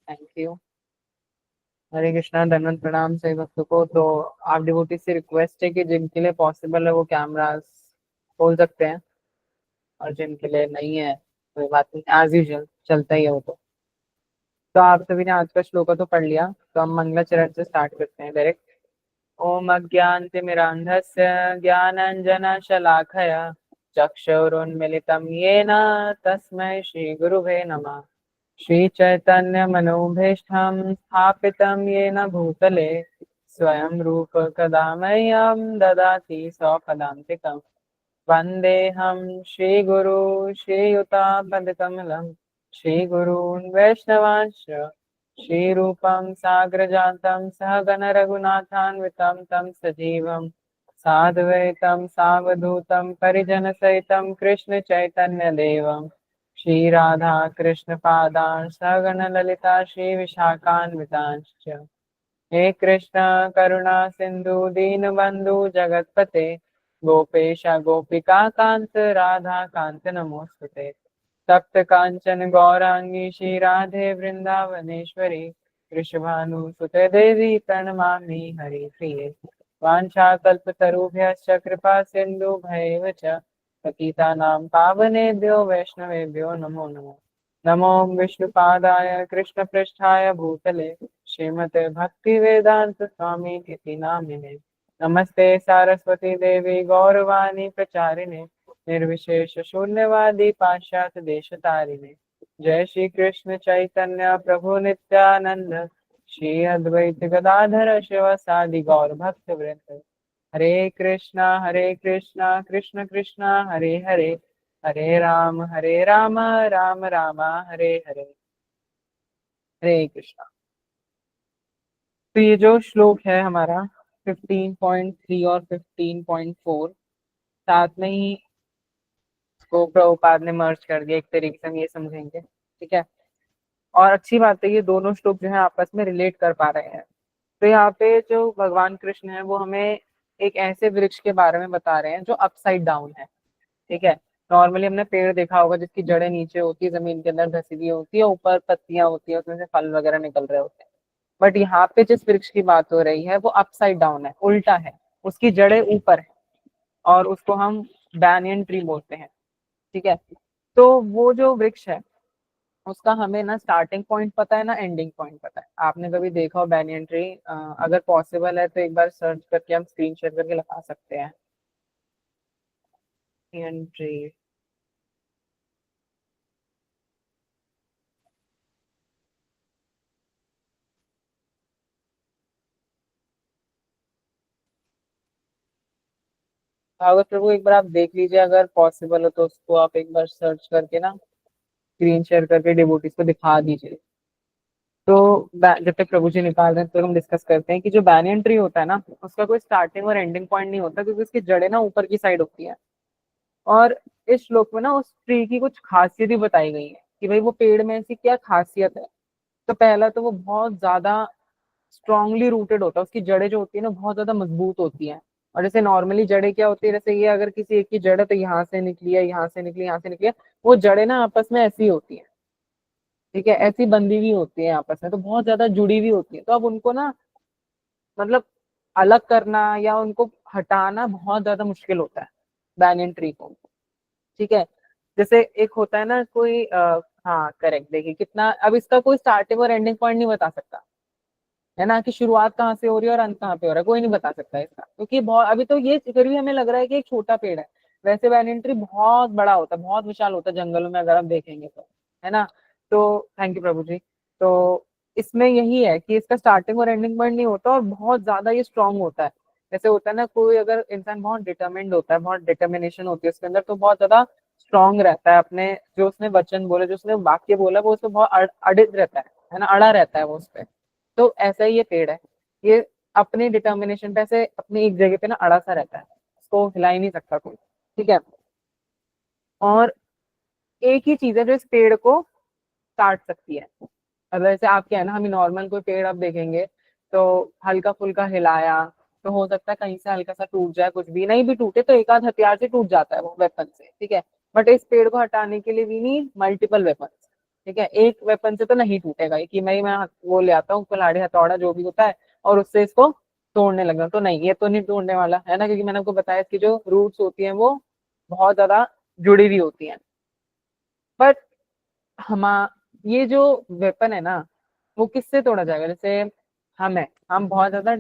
Thank you. Hare Krishna, धन्वंत प्रणाम सही भक्तों को। तो आप डिवोटी से रिक्वेस्ट है कि जिनके लिए पॉसिबल है वो कैमरास खोल सकते हैं, और जिनके लिए नहीं है कोई बात नहीं, एज यूजल चलता ही है वो तो आप सभी ने आज का श्लोक तो पढ़ लिया, तो हम मंगलाचरण से स्टार्ट करते हैं डायरेक्ट। ओम अज्ञानतिमिरान्धस्य ज्ञानाञ्जनशलाकया चक्षुरुन्मिलितं येन तस्मै श्रीगुरुवे नमः। श्रीचैतन्यमनोभीष्टं स्थापितं येन भूतले स्वयं रूप कदा मह्यं ददाति स्वपदान्तिकम्। वन्देऽहं श्रीगुरु श्रीयुतापदकमलं श्रीगुरून् वैष्णवांश्च श्रीरूपं साग्रजातं सहगण रघुनाथान्वितं तं सजीवं साद्वैतं सावधूतं परिजनसहितं कृष्ण चैतन्यदेवं श्रीराधा कृष्णपादान् सहगण ललिता श्रीविशाखान्वितांश्च। हे कृष्ण करुणा सिंधु दीनबंधु जगतपते गोपेश गोपिका कांत राधा कांत नमोस्तुते। तप्त कांचन गौरांगी श्री राधे वृंदावनेश्वरी वृषभानुसुते देवी प्रणमामि हरिप्रिये। वाञ्छाकल्पतरुभ्यश्च कृपा सिन्धुभ्यैव च पतितानां पावनेभ्यो वैष्णवेभ्यो नमो नमः। नमो विष्णुपादाय कृष्णपृष्ठाय भूतले श्रीमते भक्तिवेदांत स्वामी इति नामिने। नमस्ते सारस्वती देवी गौरवाणी प्रचारिणे निर्विशेष शून्यवादी पाश्चात्य देशतारिणे। जय श्री कृष्ण चैतन्य प्रभु नित्यानंद श्री अद्वैत गदाधर शिवासादि गौर भक्त वृंद। हरे कृष्णा कृष्ण कृष्णा हरे हरे हरे राम राम राम हरे हरे। हरे कृष्णा। तो ये जो श्लोक है हमारा 15.3 और 15.4 साथ में ही इसको प्रभुपाद ने मर्ज कर दिया, एक तरीके से हम ये समझेंगे, ठीक है। और अच्छी बात है ये दोनों श्लोक जो है आपस में रिलेट कर पा रहे हैं। तो यहाँ पे जो भगवान कृष्ण है वो हमें एक ऐसे वृक्ष के बारे में बता रहे हैं जो अपसाइड डाउन है, ठीक है। नॉर्मली हमने पेड़ देखा होगा जिसकी जड़ें नीचे होती है, जमीन के अंदर धसी हुई होती है, ऊपर पत्तियां होती है, उसमें से फल वगैरह निकल रहे होते हैं। बट यहाँ पे जिस वृक्ष की बात हो रही है वो अपसाइड डाउन है, उल्टा है, उसकी जड़ें ऊपर है, और उसको हम बैनियन ट्री बोलते हैं, ठीक है। तो वो जो वृक्ष है उसका हमें ना स्टार्टिंग पॉइंट पता है ना एंडिंग पॉइंट पता है। आपने कभी देखा हो बैनियन ट्री? अगर पॉसिबल है तो एक बार सर्च करके हम स्क्रीन शेयर करके लगा सकते हैं। Banyan tree. भागवत प्रभु एक बार आप देख लीजिए, अगर पॉसिबल हो तो उसको आप एक बार सर्च करके ना स्क्रीन शेयर करके डिवोटीज को दिखा दीजिए। तो जब तक प्रभु जी निकाल रहे हैं तो हम डिस्कस करते हैं कि जो बैनियन ट्री होता है ना उसका कोई स्टार्टिंग और एंडिंग पॉइंट नहीं होता, क्योंकि उसकी जड़ें ना ऊपर की साइड होती है। और इस श्लोक में ना उस ट्री की कुछ खासियत ही बताई गई है कि भाई वो पेड़ में ऐसी क्या खासियत है। तो पहला तो वो बहुत ज्यादा स्ट्रांगली रूटेड होता है, उसकी जड़ें जो होती है ना बहुत ज्यादा मजबूत होती हैं। और जैसे नॉर्मली जड़ें क्या होती है, जैसे ये अगर किसी एक की जड़ है तो यहाँ से निकली है, यहाँ से निकली, यहाँ से निकली है, वो जड़ें ना आपस में ऐसी होती है, ठीक है, ऐसी बंधी हुई होती है आपस में, तो बहुत ज्यादा जुड़ी हुई होती है। तो अब उनको ना मतलब अलग करना या उनको हटाना बहुत ज्यादा मुश्किल होता है बैनियन ट्री को, ठीक है। जैसे एक होता है ना कोई हाँ करेक्ट, देखिए कितना, अब इसका कोई स्टार्टिंग और एंडिंग पॉइंट नहीं बता सकता है ना, कि शुरुआत कहाँ से हो रही है और अंत कहाँ पे हो रहा है, कोई नहीं बता सकता इसका, क्योंकि बहुत अभी तो ये फिर भी हमें लग रहा है कि एक छोटा पेड़ है। वैसे बैनियन ट्री बहुत बड़ा होता है, बहुत विशाल होता है जंगलों में अगर आप देखेंगे तो, है ना। तो थैंक यू प्रभु जी। तो इसमें यही है कि इसका स्टार्टिंग और एंडिंग पॉइंट नहीं होता, और बहुत ज्यादा ये स्ट्रांग होता है। जैसे होता है ना कोई अगर इंसान बहुत डिटर्मिन्ड होता है, बहुत डिटर्मिनेशन होती है उसके अंदर, तो बहुत ज्यादा स्ट्रांग रहता है अपने जो उसने वचन बोले, जो उसने वाक्य बोला वो उसमें बहुत अडिग रहता है ना, अड़ा रहता है वो उस पर। तो ऐसा ही ये पेड़ है, ये अपनी डिटर्मिनेशन पे ऐसे अपनी एक जगह पे ना अड़ा सा रहता है, उसको हिला ही नहीं सकता कोई, ठीक है। और एक ही चीज है जो इस पेड़ को काट सकती है। मतलब जैसे आप क्या है ना, हम नॉर्मल कोई पेड़ आप देखेंगे तो हल्का फुल्का हिलाया तो हो सकता है कहीं से हल्का सा टूट जाए, कुछ भी नहीं भी टूटे तो एक आध हथियार से टूट जाता है वो, वेपन से, ठीक है। बट इस पेड़ को हटाने के लिए वी नीड मल्टीपल वेपन, ठीक है, एक वेपन से तो नहीं टूटेगा ये कि मैं वो ले आता हूँ कुल्हाड़ी हथौड़ा जो भी होता है और उससे इसको तोड़ने लगा, तो नहीं, ये तो नहीं तोड़ने वाला है ना, क्योंकि मैंने आपको बताया इसकी जो रूट्स होती हैं वो बहुत ज्यादा जुड़ी हुई होती हैं। बट हम ये जो वेपन है ना वो किससे तोड़ा जाएगा? जैसे हम बहुत ज्यादा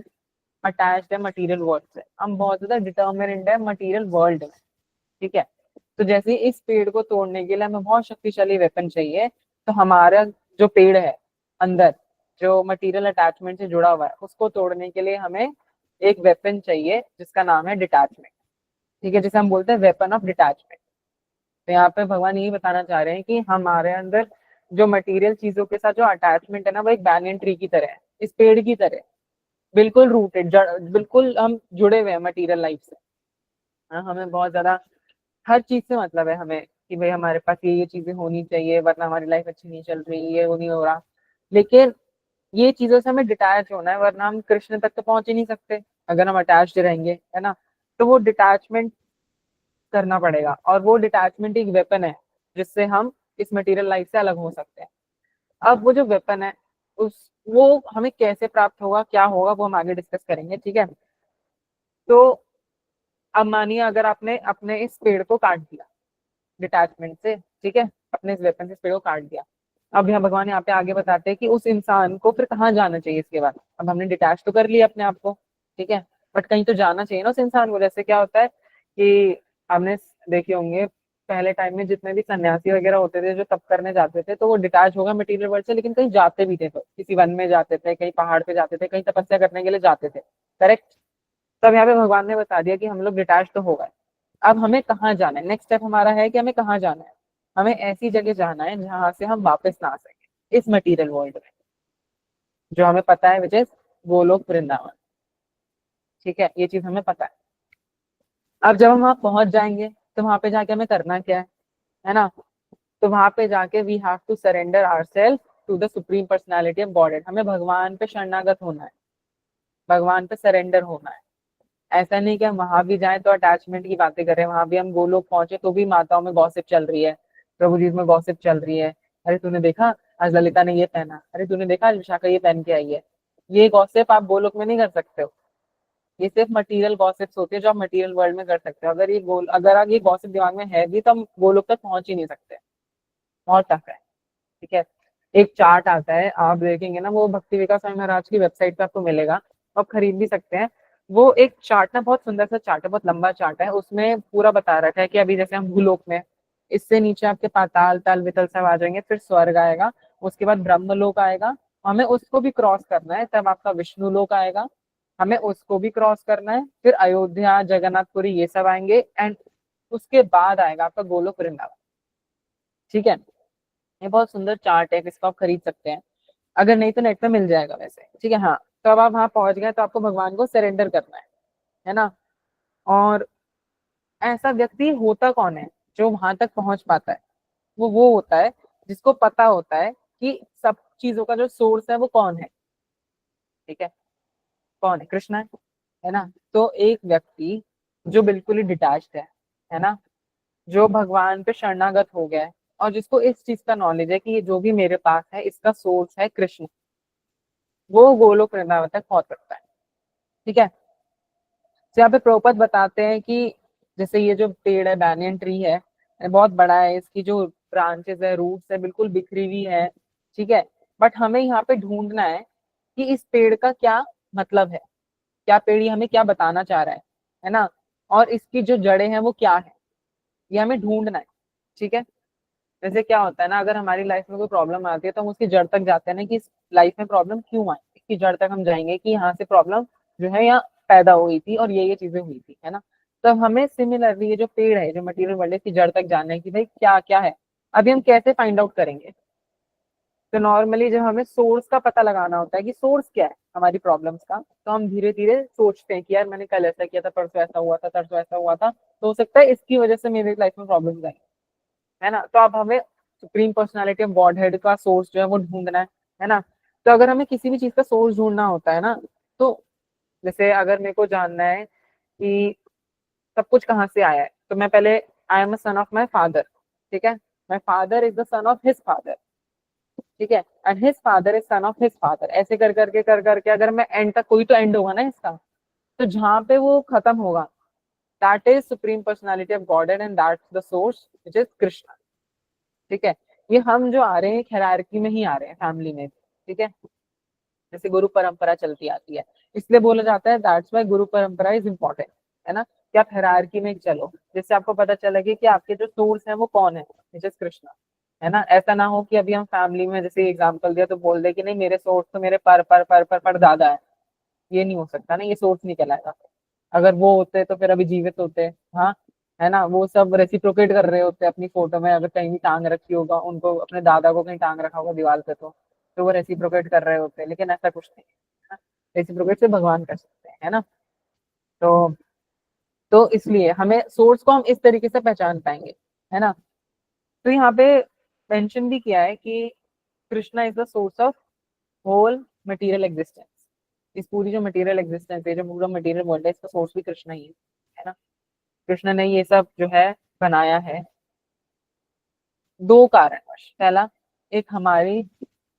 अटैच्ड है मटेरियल वर्ल्ड से, हम बहुत ज्यादा डिटर्मिनेड है मटेरियल वर्ल्ड में, ठीक है। तो जैसे ही इस पेड़ को तोड़ने के लिए हमें बहुत शक्तिशाली वेपन चाहिए, तो हमारा जो पेड़ है अंदर, जो मटेरियल अटैचमेंट से जुड़ा हुआ है, उसको तोड़ने के लिए हमें एक वेपन चाहिए जिसका नाम है डिटैचमेंट, ठीक है, जिसे हम बोलते हैं वेपन ऑफ डिटैचमेंट। तो यहाँ पे भगवान यही बताना चाह रहे हैं कि हमारे अंदर जो मटेरियल चीजों के साथ जो अटैचमेंट है ना वो एक बैनियन ट्री की तरह है, इस पेड़ की तरह, बिल्कुल रूटेड, बिल्कुल हम जुड़े हुए हैं मटेरियल लाइफ से। हाँ, हमें बहुत ज्यादा हर चीज से मतलब है हमें कि भाई हमारे पास ये चीजें होनी चाहिए वरना हमारी लाइफ अच्छी नहीं चल रही, ये वो नहीं हो रहा। लेकिन ये चीजों से हमें डिटैच होना है, वरना हम कृष्ण तक तो पहुंच ही नहीं सकते अगर हम अटैच्ड रहेंगे, है ना। तो वो डिटैचमेंट करना पड़ेगा, और वो डिटैचमेंट एक वेपन है जिससे हम इस मटेरियल लाइफ से अलग हो सकते हैं। अब वो जो वेपन है उस वो हमें कैसे प्राप्त होगा, क्या होगा, वो हम आगे डिस्कस करेंगे, ठीक है। तो अब मानिए अगर आपने अपने इस पेड़ को काट दिया डिटैचमेंट से, ठीक है, अपने इस वेपन से इस पेड़ को काट दिया। अब यहाँ भगवान यहाँ पे आगे बताते हैं कि उस इंसान को फिर कहाँ जाना चाहिए इसके बाद। अब हमने डिटैच तो कर लिया अपने आप को, ठीक है, बट कहीं तो जाना चाहिए ना उस इंसान को। जैसे क्या होता है कि आपने देखे होंगे पहले टाइम में जितने भी सन्यासी वगैरह होते थे जो तप करने जाते थे, तो वो डिटैच होगा मटेरियल वर्ल्ड से, लेकिन कहीं जाते भी थे, तो किसी वन में जाते थे, कहीं पहाड़ पे जाते थे, कहीं तपस्या करने के लिए जाते थे, करेक्ट। तब यहाँ पे भगवान ने बता दिया कि हम लोग डिटैच तो हो गए, अब हमें कहाँ जाना है, नेक्स्ट स्टेप हमारा है कि हमें कहाँ जाना है। हमें ऐसी जगह जाना है जहां से हम वापस ना आ सके इस मटेरियल वर्ल्ड में, जो हमें पता है विच इज गोलोक वृंदावन, ठीक है, ये चीज हमें पता है। अब जब हम वहां पहुंच जाएंगे तो वहां पे जाके हमें करना क्या है ना। तो वहां पे जाके we have to surrender ourselves to the supreme personality of Godhead, हमें भगवान पे शरणागत होना है, भगवान पे सरेंडर होना है। ऐसा नहीं कि हम वहां भी जाएं तो अटैचमेंट की बातें करें, वहां भी हम गोलोक पहुंचे तो भी माताओं में गॉसिप चल रही है, प्रभु जी में गॉसिप चल रही है। अरे तूने देखा आज ललिता ने ये पहना, अरे तूने देखा आज विशाखा ये पहन के आई है। ये गॉसिप आप गोलोक में नहीं कर सकते हो, ये सिर्फ मटेरियल गॉसिप्स होती है जो आप मटेरियल वर्ल्ड में कर सकते हो। अगर आप ये गॉसिप दिमाग में है भी तो हम गोलोक तक पहुंच ही नहीं सकते, बहुत टफ है, ठीक है। एक चार्ट आता है आप देखेंगे ना, वो भक्ति विकास स्वामी महाराज की वेबसाइट पे आपको मिलेगा, आप खरीद भी सकते हैं। वो एक चार्ट ना बहुत सुंदर सा चार्ट है, बहुत लंबा चार्ट है, उसमें पूरा बता रखा है कि अभी जैसे हम भूलोक में, इससे नीचे आपके पाताल तल वितल सब आ जाएंगे, फिर स्वर्ग आएगा, उसके बाद ब्रह्मलोक आएगा, हमें उसको भी क्रॉस करना है, तब आपका विष्णु लोक आएगा, हमें उसको भी क्रॉस करना है, फिर अयोध्या जगन्नाथपुरी ये सब आएंगे, एंड उसके बाद आएगा आपका गोलोक वृंदावन, ठीक है। ये बहुत सुंदर चार्ट है, इसको आप खरीद सकते हैं, अगर नहीं तो नेट पे मिल जाएगा वैसे, ठीक है। हाँ, तो अब आप वहां पहुंच गए तो आपको भगवान को सरेंडर करना है ना। और ऐसा व्यक्ति होता कौन है जो वहां तक पहुंच पाता है? वो होता है जिसको पता होता है कि सब चीजों का जो सोर्स है वो कौन है, ठीक है, कौन है? कृष्ण है ना। तो एक व्यक्ति जो बिल्कुल ही डिटैच्ड है ना, जो भगवान पे शरणागत हो गया है और जिसको इस चीज का नॉलेज है कि ये जो भी मेरे पास है इसका सोर्स है कृष्ण, वो गोलोक वृंदावन तक पहुंच सकता है, ठीक है। तो यहाँ पे प्रभुपद बताते हैं कि जैसे ये जो पेड़ है बैनियन ट्री है, ये बहुत बड़ा है, इसकी जो ब्रांचेस है रूट्स है बिल्कुल बिखरी हुई है, ठीक है। बट हमें यहाँ पे ढूंढना है कि इस पेड़ का क्या मतलब है, क्या पेड़ ये हमें क्या बताना चाह रहा है ना, और इसकी जो जड़ें हैं वो क्या है, ये हमें ढूंढना है, ठीक है। जैसे क्या होता है ना, अगर हमारी लाइफ में कोई प्रॉब्लम आती है तो हम उसकी जड़ तक जाते हैं ना, कि इस लाइफ में प्रॉब्लम क्यों आई, इसकी जड़ तक हम जाएंगे कि यहाँ से प्रॉब्लम जो है यहाँ पैदा हुई थी और ये चीजें हुई थी, है ना। तो अब हमें सिमिलरली ये जो पेड़ है जो मटेरियल वर्ल्ड है इसकी जड़ तक जाना है कि भाई क्या क्या है। अभी हम कैसे फाइंड आउट करेंगे? तो नॉर्मली जब हमें सोर्स का पता लगाना होता है कि सोर्स क्या है हमारी प्रॉब्लम्स का, तो हम धीरे धीरे सोचते हैं कि यार मैंने कल ऐसा किया था, परसों ऐसा हुआ था, तरसों ऐसा हुआ था, तो हो सकता है इसकी वजह से मेरी लाइफ में प्रॉब्लम्स आई, है ना। तो अब हमें supreme personality of God head का सोर्स जो है वो ढूंढना है ना। तो अगर हमें किसी भी चीज का सोर्स ढूंढना होता है ना, तो जैसे अगर मेरे को जानना है कि सब कुछ कहाँ से आया है, तो मैं पहले I am a son of my father, ठीक है, my father is the sun of his father, ठीक है, and his father is son of his father, ऐसे कर करके अगर मैं एंड तक, कोई तो एंड होगा ना इसका, तो जहां पे वो खत्म होगा, that is supreme personality of godhead and that's the source which is Krishna. ठीक है, ये हम जो आ रहे हैं हायरार्की में ही आ रहे हैं, फैमिली में। ठीक है, जैसे गुरु परंपरा चलती आती है, इसलिए बोला जाता है दैट्स वाई गुरु परंपरा इज इम्पोर्टेंट, है ना, कि आप हायरार्की में चलो, जिससे आपको पता चलेगा कि आपके जो सोर्स है वो कौन है, विच इज कृष्णा। है ना, ऐसा ना हो कि अभी हम फैमिली में जैसे एग्जांपल दिया तो बोल दे कि नहीं मेरे सोर्स तो मेरे पर ज्यादा है, ये नहीं हो सकता ना, ये सोर्स नहीं कहलाएगा। अगर वो होते तो फिर अभी जीवित होते। हाँ, है ना, वो सब रेसिप्रोकेट कर रहे होते अपनी फोटो में, अगर कहीं भी टांग रखी होगा उनको, अपने दादा को कहीं टांग रखा होगा दीवार पे, तो वो रेसिप्रोकेट कर रहे होते हैं, लेकिन ऐसा कुछ नहीं है। रेसिप्रोकेट से भगवान कर सकते हैं, है ना। तो इसलिए हमें सोर्स को हम इस तरीके से पहचान पाएंगे, है ना। तो यहाँ पे मेंशन भी किया है कि Krishna is the source of whole material existence. इस पूरी जो मटेरियल एग्जिस्टेंस है, जो पूरा मटेरियल वर्ल्ड है, इसका सोर्स भी कृष्णा ही है ना। कृष्ण ने ये सब जो है बनाया है, दो कारणवश। पहला, एक हमारी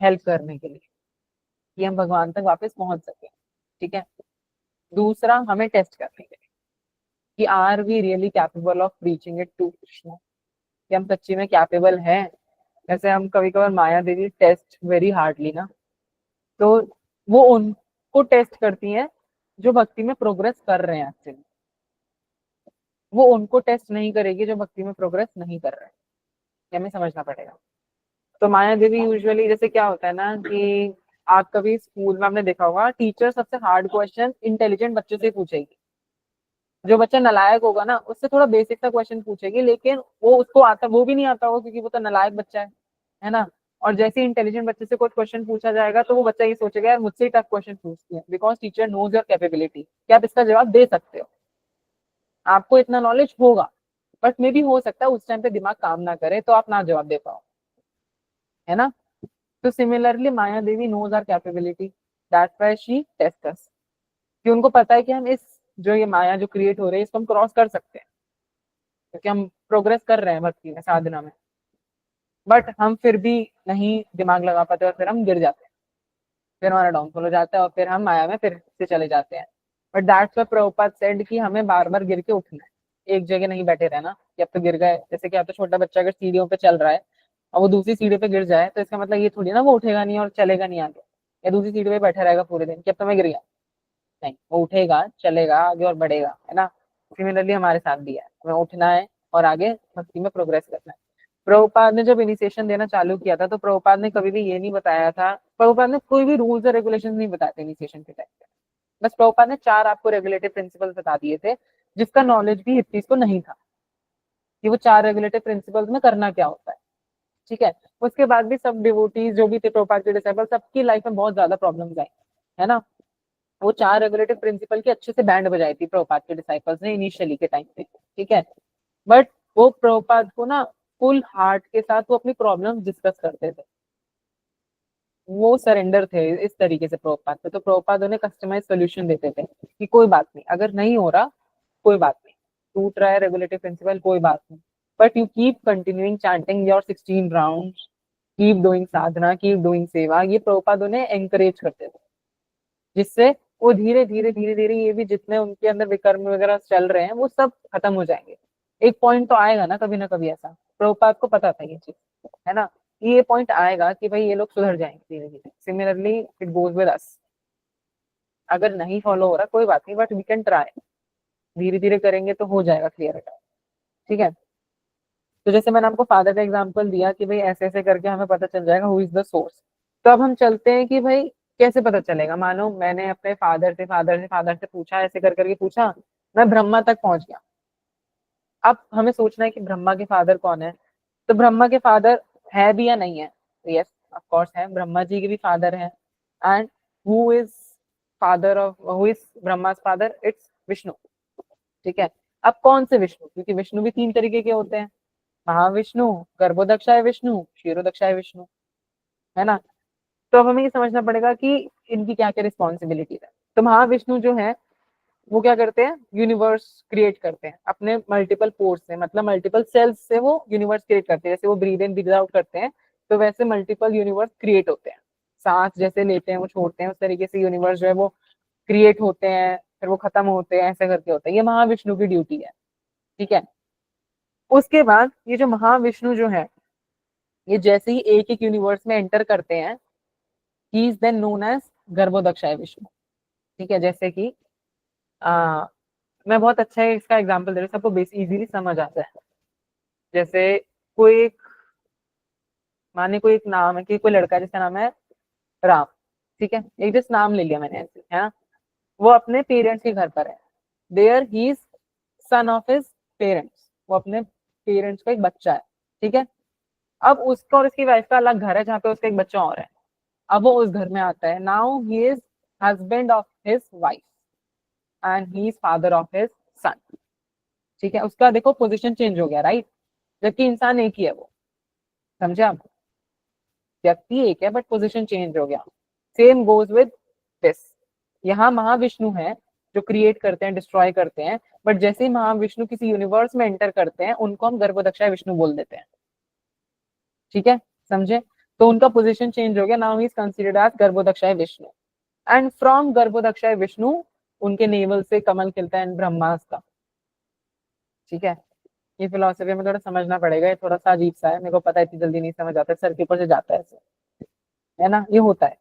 हेल्प करने के लिए, कि हम भगवान तक वापस पहुंच सके। ठीक है, दूसरा हमें टेस्ट करने के लिए, कि are we really capable of reaching it to Krishna, कि हम सच्ची में कैपेबल हैं। जैसे हम कभी कभार माया देवी टेस्ट वेरी हार्डली ना, तो वो उनको टेस्ट करती हैं जो भक्ति में प्रोग्रेस कर रहे हैं एक्चुअली, वो उनको टेस्ट नहीं करेगी जो भक्ति में प्रोग्रेस नहीं कर रहे हैं। ये हमें समझना पड़ेगा। तो माया देवी यूजुअली, जैसे क्या होता है ना कि आप कभी स्कूल में आपने देखा होगा, टीचर सबसे हार्ड क्वेश्चन इंटेलिजेंट बच्चों से पूछेगी। जो बच्चा नालायक होगा ना, उससे थोड़ा बेसिक सा क्वेश्चन पूछेगी, लेकिन वो उसको आता, वो भी नहीं आता होगा क्योंकि वो तो नालायक बच्चा है ना। और जैसे इंटेलिजेंट बच्चे से कोई क्वेश्चन पूछा जाएगा तो वो बच्चा ये सोचेगा यार मुझसे ही टफ क्वेश्चन पूछती है, because teacher knows your capability, कि आप इसका जवाब दे सकते हो, आपको इतना नॉलेज होगा। बट मे भी हो सकता है उस टाइम पे दिमाग काम ना करे तो आप ना जवाब दे पाओ, है ना। तो similarly Maya Devi knows our capability, that's why she test us, कि उनको पता है कि हम इस, जो ये माया जो क्रिएट हो रही है, इसको हम क्रॉस कर सकते हैं, क्योंकि हम प्रोग्रेस कर रहे हैं भक्ति में, साधना में। बट हम फिर भी नहीं दिमाग लगा पाते और फिर हम गिर जाते हैं, फिर हमारा डाउनफॉल हो जाता है और फिर हम माया में फिर से चले जाते हैं। But that's why Prabhupada said कि हमें बार बार गिर के उठना है, एक जगह नहीं बैठे रहना कि अब तो गिर गए। जैसे कि अब तो छोटा बच्चा अगर सीढ़ियों पे चल रहा है और वो दूसरी सीढ़ी पे गिर जाए, तो इसका मतलब ये थोड़ी ना वो उठेगा नहीं और चलेगा नहीं आगे, या दूसरी सीढ़ी पे बैठा रहेगा पूरे दिन कि अब तो मैं गिर गया। नहीं, वो उठेगा, चलेगा आगे और बढ़ेगा, है ना। सिमिलरली हमारे साथ भी है, हमें उठना है और आगे भक्ति में प्रोग्रेस करना है। प्रभुपाद ने जब इनिशिएशन देना चालू किया था, तो प्रभुपाद ने कभी भी ये नहीं बताया था, प्रभुपाद ने कोई भी रूल्स और रेगुलेशन नहीं बताए थे इनिशिएशन के टाइम पे। बस प्रभुपाद ने 4 आपको रेगुलेटिव प्रिंसिपल्स बता दिए थे, जिसका नॉलेज भी हिप्पीज को नहीं था, कि वो 4 रेगुलेटिव प्रिंसिपल्स में करना क्या होता है। ठीक है, उसके बाद भी सब डिवोटीज जो भी थे प्रभुपाद के डिसाइपल, सबकी लाइफ में बहुत ज्यादा प्रॉब्लम्स आई, है ना। वो 4 रेगुलेटिव प्रिंसिपल की अच्छे से बैंड बजाई थी प्रभुपाद के डिसाइपल्स ने इनिशियली के टाइम पे। ठीक है, बट वो प्रभुपाद को ना फुल हार्ट के साथ वो अपनी प्रॉब्लम डिस्कस करते थे, वो सरेंडर थे इस तरीके से प्रभुपाद पे। तो प्रभुपाद उन्हें कस्टमाइज सोल्यूशन देते थे कि कोई बात नहीं, अगर नहीं हो रहा कोई बात नहीं, टूट रहा है रेगुलेटिव प्रिंसिपल कोई बात नहीं, but you keep continuing chanting your 16 rounds, keep doing Sadhana, keep doing सेवा, ये प्रभुपाद उन्हें एंकरेज करते थे, जिससे वो धीरे धीरे ये भी जितने उनके अंदर विकर्म वगैरह चल रहे हैं वो सब खत्म हो जाएंगे। एक पॉइंट तो आएगा ना कभी ऐसा, प्रभुपाद को पता था ये चीज, है ना। ये पॉइंट आएगा कि भाई ये लोग सुधर जाएंगे धीरे धीरे। Similarly it goes with us, अगर नहीं फॉलो हो रहा कोई बात नहीं, बट वी कैन ट्राई, धीरे धीरे करेंगे तो हो जाएगा क्लियर। ठीक है, तो जैसे मैंने आपको फादर का एग्जांपल दिया कि भाई ऐसे ऐसे करके हमें पता चल जाएगा हु इज द सोर्स। तो अब हम चलते हैं कि भाई कैसे पता चलेगा। मानो मैंने अपने फादर से पूछा, ऐसे कर करके पूछा, मैं ब्रह्मा तक पहुंच गया। अब हमें सोचना है कि ब्रह्मा के फादर कौन है। तो ब्रह्मा के फादर है भी या नहीं है, तो यस ऑफ कोर्स है, ब्रह्मा जी के भी फादर हैं। And who is father of, who is Brahma's father, it's Vishnu. ठीक है, अब कौन से विष्णु, क्योंकि विष्णु भी 3 तरीके के होते हैं, महाविष्णु, गर्भोदक्षाय विष्णु, क्षीरोदक्षाय विष्णु, है ना। तो अब हमें ये समझना पड़ेगा कि इनकी क्या क्या रिस्पॉन्सिबिलिटी है। तो महाविष्णु जो है वो क्या करते हैं, यूनिवर्स क्रिएट करते हैं अपने मल्टीपल पोर्स से, मतलब मल्टीपल सेल्स से वो यूनिवर्स क्रिएट करते हैं। जैसे वो ब्रीद इन ब्रीद आउट करते हैं, तो वैसे मल्टीपल यूनिवर्स क्रिएट होते हैं। सांस जैसे लेते हैं वो छोड़ते हैं, उस तरीके से यूनिवर्स जो है वो क्रिएट होते हैं, फिर वो खत्म होते हैं, ऐसे करके होता है। ये महाविष्णु की ड्यूटी है। ठीक है। उसके बाद ये जो महाविष्णु जो है, ये जैसे ही एक एक यूनिवर्स में एंटर करते हैं, he is then known as Garbhodakshayi Vishnu. ठीक है। जैसे कि आ, मैं बहुत अच्छा है इसका एग्जांपल दे रही हूँ, सबको बेस इजीली समझ आता है। जैसे कोई एक, माने कोई एक नाम है कि कोई लड़का है जिसका नाम है राम। ठीक है, एक जस्ट नाम ले लिया मैंने ऐसे, है ना। वो अपने पेरेंट्स के घर पर है। There he is son of his parents, वो अपने पेरेंट्स का एक बच्चा है। ठीक है। अब उसका और उसकी वाइफ का अलग घर है जहाँ पे उसका एक बच्चा और है। अब वो उस घर में आता है। Now he is husband of his wife and he is father of his son. ठीक है, उसका देखो पोजीशन चेंज हो गया, राइट। जबकि इंसान एक ही है वो, समझे आप। व्यक्ति एक है बट पोजीशन चेंज हो गया। Same goes with this. यहाँ महाविष्णु है जो क्रिएट करते हैं, डिस्ट्रॉय करते हैं, बट जैसे ही महाविष्णु किसी यूनिवर्स में एंटर करते हैं उनको हम गर्भोदक्षाय विष्णु बोल देते हैं। ठीक है, समझे। तो उनका पोजीशन चेंज हो गया। Now he is considered as Garbhodakshayi Vishnu. And from Garbhodakshayi Vishnu उनके नेवल से कमल खिलता है ब्रह्मास्त्र का। ठीक है। ये फिलोसफी में थोड़ा समझना पड़ेगा, ये थोड़ा सा अजीब सा है, मेरे को पता है इतनी जल्दी नहीं समझ आता, सर के ऊपर से जाता है ऐसे, है ना, ये होता है।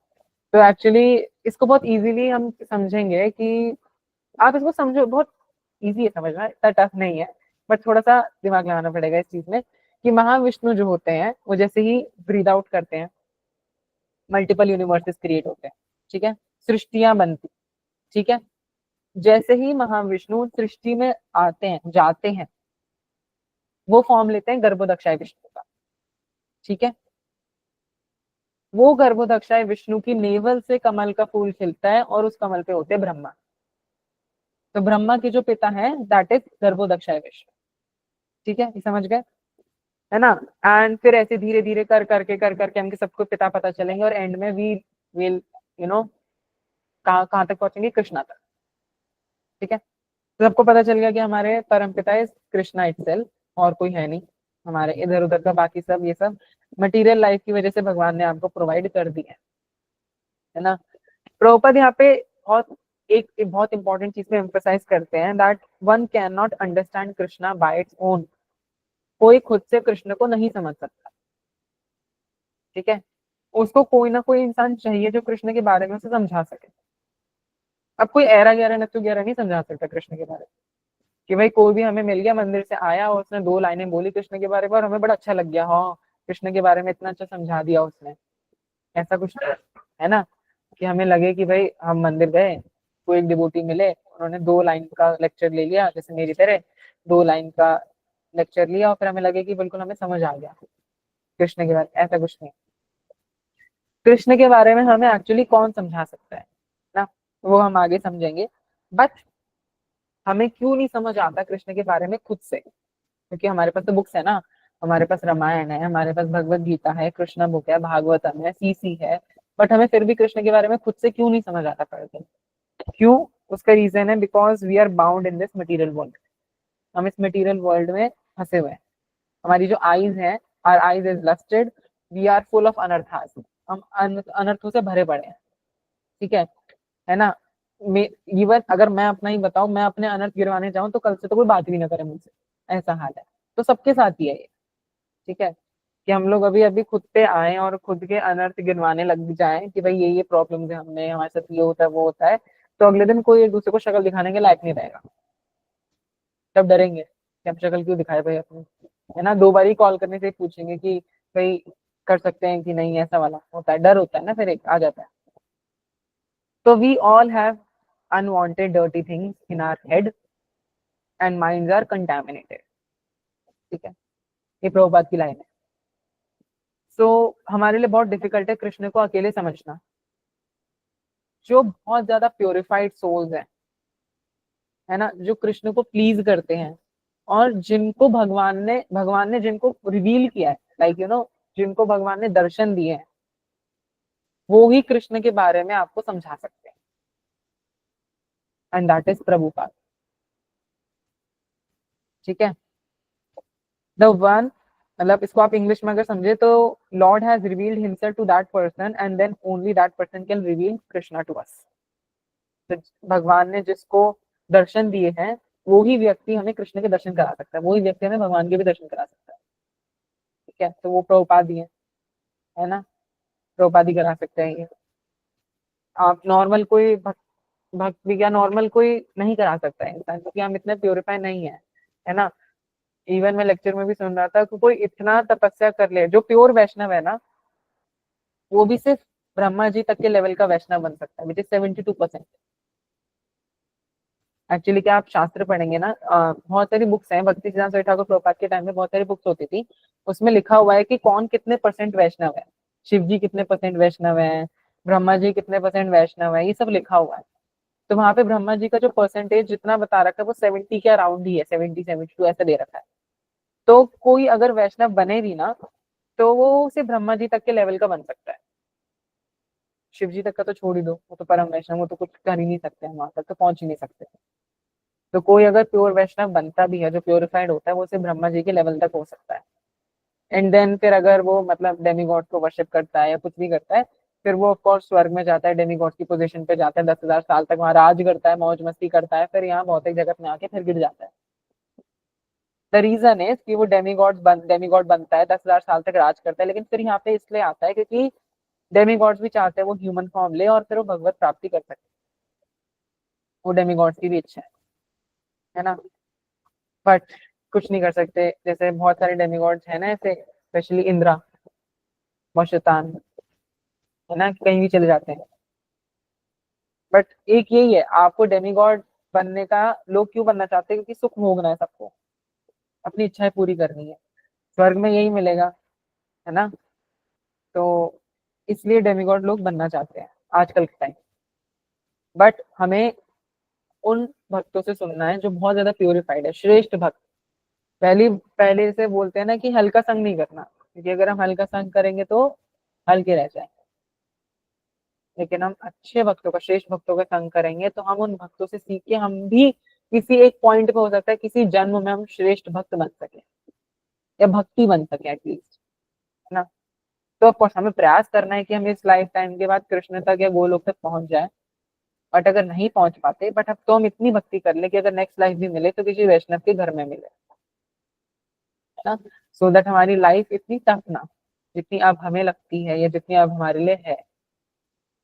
तो एक्चुअली इसको बहुत इजीली हम समझेंगे कि आप इसको समझो, बहुत इजी है समझना, इतना टफ नहीं है। बट थोड़ा सा दिमाग लगाना पड़ेगा इस चीज में कि महाविष्णु जो होते हैं वो जैसे ही ब्रीद आउट करते हैं, मल्टीपल यूनिवर्सेस क्रिएट होते हैं। ठीक है, सृष्टियां बनती। ठीक है। जैसे ही महाविष्णु सृष्टि में आते हैं जाते हैं, वो फॉर्म लेते हैं गर्भोदक्षाय विष्णु का। ठीक है। वो गर्भोदक्षाय विष्णु की नेवल से कमल का फूल खिलता है और उस कमल पे होते हैं ब्रह्मा। तो ब्रह्मा के जो पिता हैं दैट इज गर्भोदक्षाय विष्णु। ठीक है, ये समझ गए, है ना। एंड फिर ऐसे धीरे धीरे कर करके हमके सबको पिता पता चलेंगे और एंड में वी विल यू नो कहाँ कहाँ तक पहुंचेंगे, कृष्णा तक। ठीक है। तो सबको पता चल गया कि हमारे परम पिता इज कृष्णा इटसेल्फ, और कोई है नहीं। हमारे इधर उधर का बाकी सब, ये सब मटेरियल लाइफ की वजह से भगवान ने आपको प्रोवाइड कर दिया है ना। प्रभुपद यहाँ पे एक बहुत इंपॉर्टेंट चीज पे एम्फोसाइज करते हैं that one can not understand Krishna bye its own. कोई खुद से कृष्ण को नहीं समझ सकता। ठीक है। उसको कोई ना कोई इंसान चाहिए जो कृष्ण के बारे में उसे समझा सके। अब कोई ऐरा गहरा नत्थु गहरा नहीं समझा सकता कृष्ण के बारे में। कि भाई कोई भी हमें मिल गया, मंदिर से आया और उसने दो लाइनें बोली कृष्ण के बारे में और हमें बड़ा अच्छा लग गया, हाँ कृष्ण के बारे में इतना अच्छा समझा दिया उसने, ऐसा कुछ नहीं है ना। कि हमें लगे कि भाई हम मंदिर गए, कोई एक डिवोटी मिले, उन्होंने दो लाइन का लेक्चर ले लिया जैसे मेरी तरह, दो लाइन का लेक्चर लिया और फिर हमें लगे कि बिल्कुल हमें समझ आ गया कृष्ण के बारे में, ऐसा कुछ नहीं। कृष्ण के बारे में हमें एक्चुअली कौन समझा सकता है ना, वो हम आगे समझेंगे। बट हमें क्यों नहीं समझ आता कृष्ण के बारे में खुद से, क्योंकि हमारे पास तो बुक्स है ना। हमारे पास रामायण है, हमारे पास भगवत गीता है, कृष्ण बुक है, भागवतम है, सीसी है। बट हमें फिर भी कृष्ण के बारे में खुद से क्यों नहीं समझ आता पढ़ते, क्यों। उसका रीजन है because we are bound in this material world. हम इस मटेरियल वर्ल्ड में फंसे हुए हैं। हमारी जो आईज है, our eyes is lusted, we are full of anarthas. हम अनर्थों से भरे पड़े हैं। ठीक है ना। इवन अगर मैं अपना ही बताऊं, मैं अपने अनर्थ गिरवाने जाऊं तो कल से तो कोई बात भी ना करे मुझसे, ऐसा हाल है। तो सबके साथ ही है ये। ठीक है। कि हम लोग अभी अभी खुद पे आए और खुद के अनर्थ गिनवाने लग जाएं कि भाई ये प्रॉब्लम है, हमने हमारे साथ ये होता है वो होता है, तो अगले दिन कोई एक दूसरे को शक्ल दिखाने के लायक नहीं रहेगा। तब डरेंगे कि हम शक्ल क्यों दिखाए भाई अपनी, है ना। दो बार ही कॉल करने से पूछेंगे कि भाई कर सकते हैं कि नहीं, ऐसा वाला होता है, डर होता है ना, फिर एक आ जाता है। तो we all have unwanted dirty things in our head and minds are contaminated. ठीक है, ये प्रभुपाद की लाइन है। सो हमारे लिए बहुत डिफिकल्ट है कृष्ण को अकेले समझना। जो बहुत ज्यादा प्योरिफाइड सोल्स हैं, है ना, जो कृष्ण को प्लीज करते हैं और जिनको भगवान ने जिनको रिवील किया है, लाइक जिनको भगवान ने दर्शन दिए हैं, वो ही कृष्ण के बारे में आपको समझा सकते हैं। And that is Prabhupada. ठीक है। द वन मतलब इसको आप इंग्लिश में अगर समझे तो Lord has revealed himself to that person and then only that person can reveal Krishna to us. तो भगवान ने जिसको दर्शन दिए हैं वो ही व्यक्ति हमें कृष्ण के दर्शन करा सकता है, वही व्यक्ति हमें भगवान के भी दर्शन करा सकता है। ठीक है, तो वो प्रभुपाद ही है ना, प्रभुपाद ही करा सकते हैं ये। आप नॉर्मल कोई भक्त भी क्या नॉर्मल कोई नहीं करा सकता है इंसान, क्योंकि हम इतने प्योरीफाई नहीं है ना। इवन मैं लेक्चर में भी सुन रहा था कि कोई इतना तपस्या कर ले, जो प्योर वैष्णव है ना, वो भी सिर्फ ब्रह्मा जी तक के लेवल का वैष्णव बन सकता है, विच इज 72%। एक्चुअली क्या आप शास्त्र पढ़ेंगे ना, बहुत सारी बुक्स हैं, भक्ति सिद्धांत सरस्वती ठाकुर प्रभुपाद के टाइम में बहुत सारी बुक्स होती थी, उसमें लिखा हुआ है कि कौन कितने परसेंट वैष्णव है, शिव जी कितने परसेंट वैष्णव है, ब्रह्मा जी कितने परसेंट वैष्णव है, ये सब लिखा हुआ है। तो वहां पे ब्रह्मा जी का जो परसेंटेज जितना बता रखा है वो 70 के अराउंड ही है, 70-72 ऐसा दे रखा है। तो कोई अगर वैष्णव बने भी ना, तो वो सिर्फ ब्रह्मा जी तक के लेवल का बन सकता है। शिव जी तक का तो छोड़ ही दो, वो तो परम वैष्णव, वो तो कुछ कर ही नहीं सकते हैं, वहां तक तो पहुंच ही नहीं सकते। तो कोई अगर प्योर वैष्णव बनता भी है, जो प्योरिफाइड होता है, वो सिर्फ ब्रह्मा जी के लेवल तक हो सकता है। एंड देन फिर अगर वो मतलब डेमीगॉड को वर्शिप करता है या कुछ भी करता है, फिर वो ऑफ कोर्स स्वर्ग में जाता है, डेमीगॉड की पोजीशन पे जाता है, 10,000 साल तक वहां राज करता है, मौज मस्ती करता है, फिर यहाँ भौतिक जगत में आके फिर गिर जाता है। द रीजन इज कि वो डेमीगॉड बनता है, 10,000 साल तक राज करता है, लेकिन फिर यहाँ पे इसलिए आता है क्योंकि डेमीगॉड्स भी चाहते हैं वो ह्यूमन फॉर्म ले और फिर वो भगवत प्राप्ति कर सके। वो डेमीगॉड्स की भी इच्छा है ना। बट कुछ नहीं कर सकते, जैसे बहुत सारे डेमीगॉड्स है ना ऐसे, स्पेशली इंद्रा, बहुत शैतान है ना, कहीं भी चले जाते हैं। बट एक यही है, आपको डेमीगॉड बनने का लोग क्यों बनना चाहते हैं, क्योंकि सुख भोगना है सबको, अपनी इच्छाएं पूरी करनी है, स्वर्ग में यही मिलेगा, है ना। तो इसलिए डेमीगॉड लोग बनना चाहते हैं आजकल के टाइम। बट हमें उन भक्तों से सुनना है जो बहुत ज्यादा प्योरिफाइड है, श्रेष्ठ भक्त। पहले से बोलते हैं ना कि हल्का संग नहीं करना, क्योंकि अगर हम हल्का संग करेंगे तो हल्के रह जाएंगे। लेकिन हम अच्छे भक्तों का, श्रेष्ठ भक्तों का संग करेंगे तो हम उन भक्तों से सीख के हम भी किसी एक पॉइंट पे, हो सकता है किसी जन्म में, हम श्रेष्ठ भक्त बन सके या भक्ति बन सके एटलीस्ट, है ना। तो ऑफकोर्स हमें प्रयास करना है कि हम इस लाइफ टाइम के बाद कृष्ण तक या गोलोक तक पहुंच जाए। बट अगर नहीं पहुंच पाते, बट अब तो हम इतनी भक्ति कर ले कि अगर नेक्स्ट लाइफ भी मिले तो किसी वैष्णव के घर में मिले, है ना। सो दैट हमारी लाइफ इतनी टफ ना, जितनी अब हमें लगती है या जितनी अब हमारे लिए है,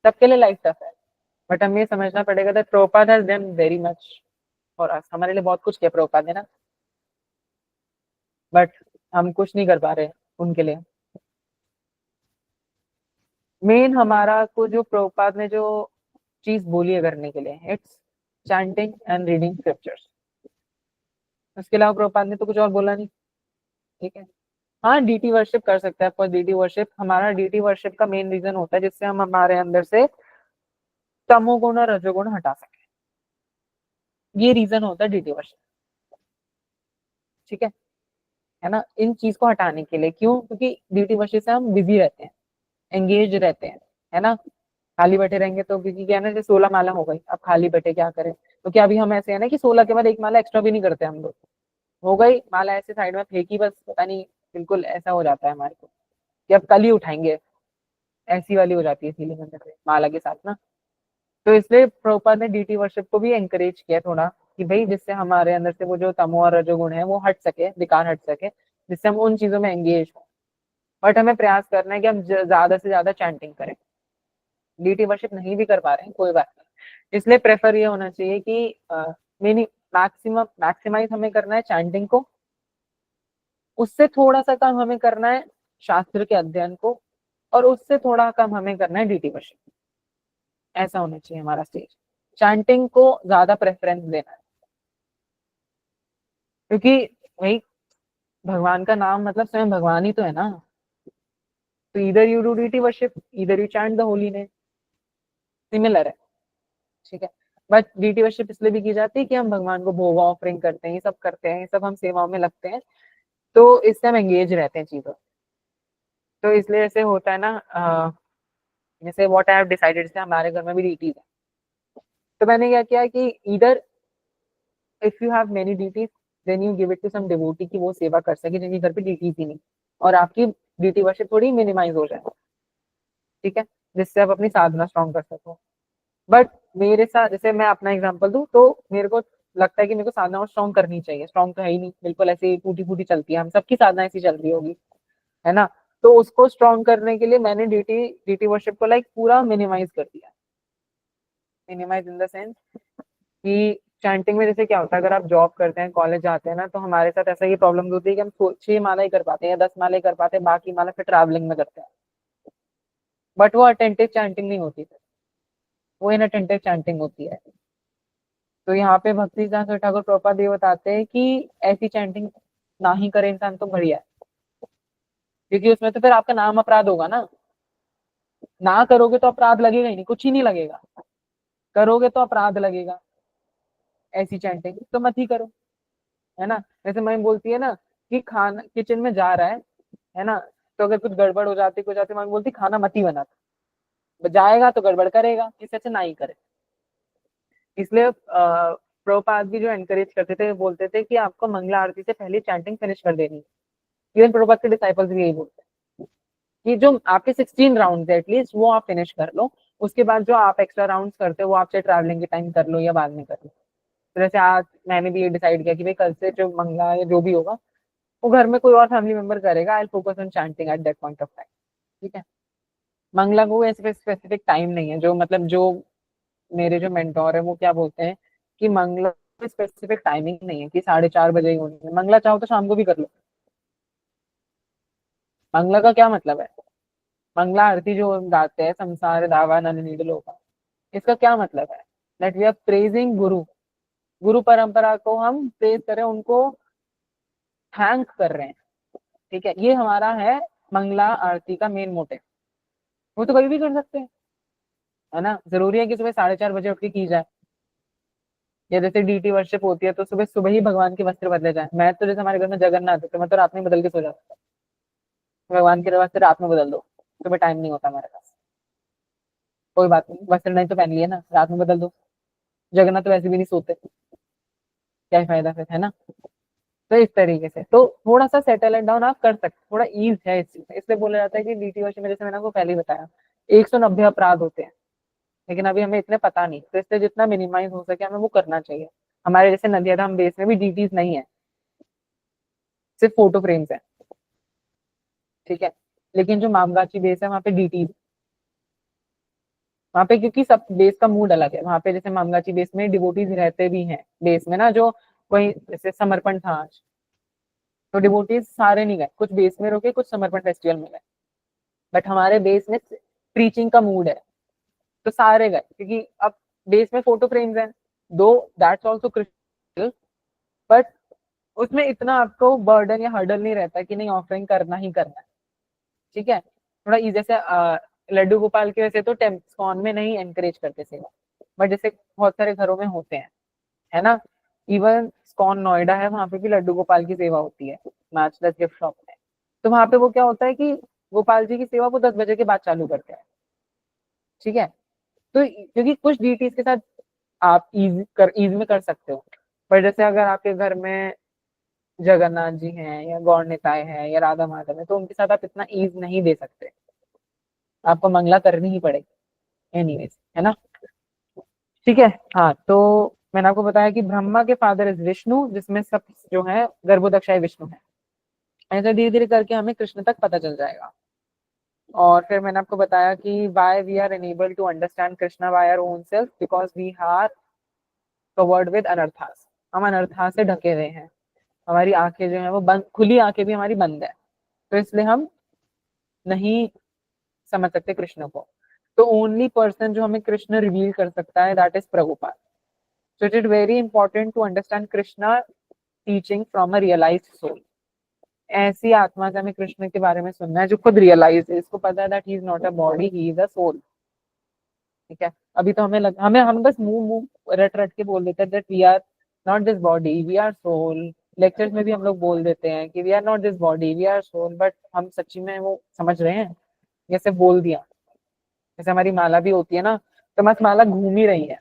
सबके लिए लाइफ टफ है। बट हमें ये समझना पड़ेगा that Prabhupada has done very much for us, हमारे लिए बहुत कुछ किया प्रभुपाद ने ना। बट हम कुछ नहीं कर पा रहे उनके लिए। मेन हमारा को जो प्रभुपाद ने जो चीज बोली है करने के लिए, it's chanting and reading scriptures. उसके अलावा प्रभुपाद ने तो कुछ और बोला नहीं। ठीक है, हाँ डीटी वर्शिप कर सकता है, पर डीटी वर्शिप, हमारा डीटी वर्शिप का मेन रीजन होता है जिससे हम हमारे अंदर से तमोगुण और रजोगुण हटा सके, ये रीजन होता है डीटी वर्शिप। ठीक है ना, इन चीज को हटाने के लिए, क्यों, क्योंकि डीटी वर्शिप से हम बिजी रहते हैं, एंगेज रहते हैं, है ना। खाली बैठे रहेंगे तो, क्योंकि क्या है ना, जैसे 16 माला हो गई, अब खाली बैठे क्या करें, तो क्या अभी हम ऐसे है ना कि 16 के बाद एक माला एक्स्ट्रा भी नहीं करते हम लोग, हो गई माला ऐसे साइड में फेंकी बस, पता नहीं, बिल्कुल ऐसा हो जाता है हमारे को कि अब कल ही उठाएंगे, ऐसी वाली हो जाती है फीलिंग अंदर से माला के साथ ना। तो इसलिए प्रभुपाद ने डीटी वर्शिप को भी एंकरेज किया थोड़ा, कि भाई जिससे हमारे अंदर से वो जो तमो और रजोगुण है वो हट सके, विकार हट सके, जिससे हम उन चीजों में एंगेज हो। बट हमें प्रयास करना है कि हम ज्यादा से ज्यादा चैंटिंग करें। डीटी वर्शिप नहीं भी कर पा रहे हैं, कोई बात नहीं, इसलिए प्रेफर ये होना चाहिए कि मिनी मैक्सिमाइज हमें करना है चैंटिंग को, उससे थोड़ा सा कम हमें करना है शास्त्र के अध्ययन को, और उससे थोड़ा कम हमें करना है डीटी वर्शिप। ऐसा होना चाहिए हमारा स्टेज, चैंटिंग को ज्यादा प्रेफरेंस देना है, क्योंकि भाई भगवान का नाम मतलब स्वयं भगवान ही तो है ना। तो इधर यू डू डीटी वर्शिप, इधर you chant the holy name, similar है। ठीक है, बट डीटी वर्शिप इसलिए भी की जाती है कि हम भगवान को भोग ऑफरिंग करते हैं, ये सब करते हैं, ये सब हम सेवाओं में लगते हैं, तो इससे हम एंगेज रहते हैं चीजों। तो इसलिए ऐसे होता है ना, जैसे व्हाट आई हैव डिसाइडेड से हमारे घर में भी डीटीज है, तो मैंने क्या किया कि इधर if you have many deities, then you give it to some devotee, की वो सेवा कर सके जिनके घर पे डीटीज ही नहीं। और आपकी डीटी वर्शिप थोड़ी मिनिमाइज हो जाए, ठीक है, जिससे आप अपनी साधना स्ट्रॉन्ग कर सको। बट मेरे साथ, जैसे मैं अपना एग्जांपल दूं तो मेरे को लगता है कि मेरे को साधना स्ट्रॉन्ग करनी चाहिए। स्ट्रॉन्ग तो है ही नहीं, बिल्कुल ऐसे ही टूटी फूटी चलती है, हम सबकी साधना ऐसी चल रही होगी, है ना। तो उसको स्ट्रॉन्ग करने के लिए मैंने डीटी डीटी वर्शिप को लाइक पूरा मिनिमाइज कर दिया। मिनिमाइज इन द सेंस कि चैंटिंग में जैसे क्या होता है, अगर आप जॉब करते हैं, कॉलेज जाते हैं ना, तो हमारे साथ ऐसा ये प्रॉब्लम होती है कि हम 6 माला ही कर पाते हैं या 10 माला ही कर पाते हैं, बाकी माला फिर ट्रैवलिंग में करते हैं। बट वो अटेंटिव चैंटिंग नहीं होती, वो इनअटेंटिव चैंटिंग होती है। तो यहाँ पे भक्ति सिद्धांत ठाकुर प्रभुपाद ये बताते हैं कि ऐसी चैंटिंग ना ही करे इंसान तो बढ़िया है, क्योंकि उसमें तो फिर आपका नाम अपराध होगा ना। ना करोगे तो अपराध लगेगा ही नहीं, कुछ ही नहीं लगेगा। करोगे तो अपराध लगेगा, ऐसी चैंटिंग तो मत ही करो, है ना। जैसे मम्मी बोलती है ना कि खाना किचन में जा रहा है ना, तो अगर कुछ गड़बड़ हो जाती मम्मी बोलती खाना मत ही बना, जाएगा तो गड़बड़ करेगा, इससे अच्छा ना ही करे। इसलिए प्रभुपाद भी जो एनकरेज करते थे, बोलते थे कि आपको मंगला आरती से पहले चैंटिंग फिनिश कर देनी है। इवन प्रभुपाद के डिसाइपल्स भी यही बोलते हैं कि जो आपके 16 राउंड है एटलीस्ट वो आप फिनिश कर लो, उसके बाद जो आप एक्स्ट्रा राउंड्स करते हो वो आप चाहे ट्रैवलिंग के टाइम कर लो या बाद में कर लो। तो जैसे आज मैंने भी ये डिसाइड किया कि भाई कल से जो मंगला या जो भी होगा वो घर में कोई और फैमिली मेंबर करेगा, I focus on chanting at that point of time, ठीक है। मंगला को ऐसे स्पेसिफिक टाइम नहीं है, जो मतलब जो मेरे जो मेंटोर है वो क्या बोलते हैं कि मंगला में स्पेसिफिक टाइमिंग नहीं है कि 4:30 बजे ही होनी है, मंगला चाहो तो शाम को भी कर लो। मंगला का क्या मतलब है, मंगला आरती जो हम गाते हैं, संसार दावा नन नीडलो का, इसका क्या मतलब है, दैट वी आर प्रेजिंग गुरु, गुरु परंपरा को हम प्रेज करें, उनको थैंक कर रहे हैं, ठीक है। ये हमारा है मंगला आरती का मेन मोटिव। वो तो कभी भी कर सकते हैं, है ना, जरूरी है कि सुबह 4:30 बजे उठ के की जाए। या जैसे डीटी वर्शिप होती है तो सुबह सुबह ही भगवान के वस्त्र बदले जाए। मैं तो जैसे हमारे घर में जगन्नाथ है तो मैं तो रात में बदल के सो जाता हूँ, भगवान के वस्त्र रात में बदल दो, सुबह टाइम नहीं होता हमारे पास, कोई बात नहीं, वस्त्र नहीं तो पहन लिए ना, रात में बदल दो। जगन्नाथ तो वैसे भी नहीं सोते, क्या ही फायदा फिर, है ना। तो इस तरीके से तो थोड़ा सा सेटल एंड डाउन आप कर सकते, थोड़ा ईज है इस चीज में। इसलिए बोला जाता है कि डीटी वर्शिप में, जैसे मैंने आपको पहले ही बताया, 190 अपराध होते हैं, लेकिन अभी हमें इतने पता नहीं, तो इसलिए जितना मिनिमाइज हो सके हमें वो करना चाहिए। हमारे जैसे नदिया धाम बेस में भी डीटीज नहीं है, सिर्फ फोटो फ्रेम्स है, ठीक है। लेकिन जो मामगाची बेस है वहाँ पे डीटीज, वहाँ पे क्योंकि सब बेस का मूड अलग है, वहाँ पे जैसे मामगाची बेस में डिवोटीज रहते भी हैं बेस में ना, जो कोई जैसे समर्पण था आज, तो डिवोटीज सारे नहीं गए, कुछ बेस में रुके, कुछ समर्पण फेस्टिवल में गए। बट हमारे बेस में प्रीचिंग का मूड है तो सारे गए, क्योंकि अब बेस में फोटो फ्रेम्स हैं, दो दैट्स ऑल्सो क्रिस्टल, बट उसमें इतना आपको बर्डन या हर्डल नहीं रहता कि नहीं ऑफरिंग करना ही करना है, ठीक है। थोड़ा इजी, जैसे लड्डू गोपाल के वैसे तो टेम्पस्कॉन में नहीं एनकरेज करते सेवा, बट जैसे बहुत सारे घरों में होते हैं, है ना। इवन स्कॉन नोएडा है, वहां पे भी लड्डू गोपाल की सेवा होती है, मैच दस गिफ्ट शॉप में। तो वहां पे वो क्या होता है कि गोपाल जी की सेवा वो 10 बजे के बाद चालू करते हैं, ठीक है। तो क्योंकि कुछ डीटीज के साथ आप ईज में कर सकते हो, पर जैसे अगर आपके घर में जगन्नाथ जी हैं या गौर निताय है या राधा माधव है, तो उनके साथ आप इतना ईज नहीं दे सकते, आपको मंगला करनी ही पड़ेगी एनीवेज, है ना, ठीक है। हाँ, तो मैंने आपको बताया कि ब्रह्मा के फादर इज विष्णु, जिसमें सब जो है गर्भोदक्षाय विष्णु है। ऐसे धीरे धीरे करके हमें कृष्ण तक पता चल जाएगा। और फिर मैंने आपको बताया कि why we are unable to understand Krishna by our own self, because we are covered with anarthas, हम अनर्था से ढके हुए हैं, हमारी आंखें जो है वो बंद, खुली आंखें भी हमारी बंद है, तो इसलिए हम नहीं समझ सकते कृष्ण को। तो ओनली पर्सन जो हमें कृष्ण रिवील कर सकता है that is Prabhupada. So it is very important to understand Krishna teaching from a realised soul. ऐसी आत्मा से हमें कृष्ण के बारे में सुनना है जो खुद रियलाइज है, इसको पता है that he is not a body, he is a soul, ठीक है। अभी तो हमें हम बस मुंह मुंह रट रट के बोल देते हैं that we are not this body, we are soul. Lectures में भी हम लोग बोल देते हैं कि we are not this body, we are soul, but हम सच्ची में वो समझ रहे हैं, जैसे बोल दिया। जैसे हमारी माला भी होती है ना, तो बस माला घूम ही रही है,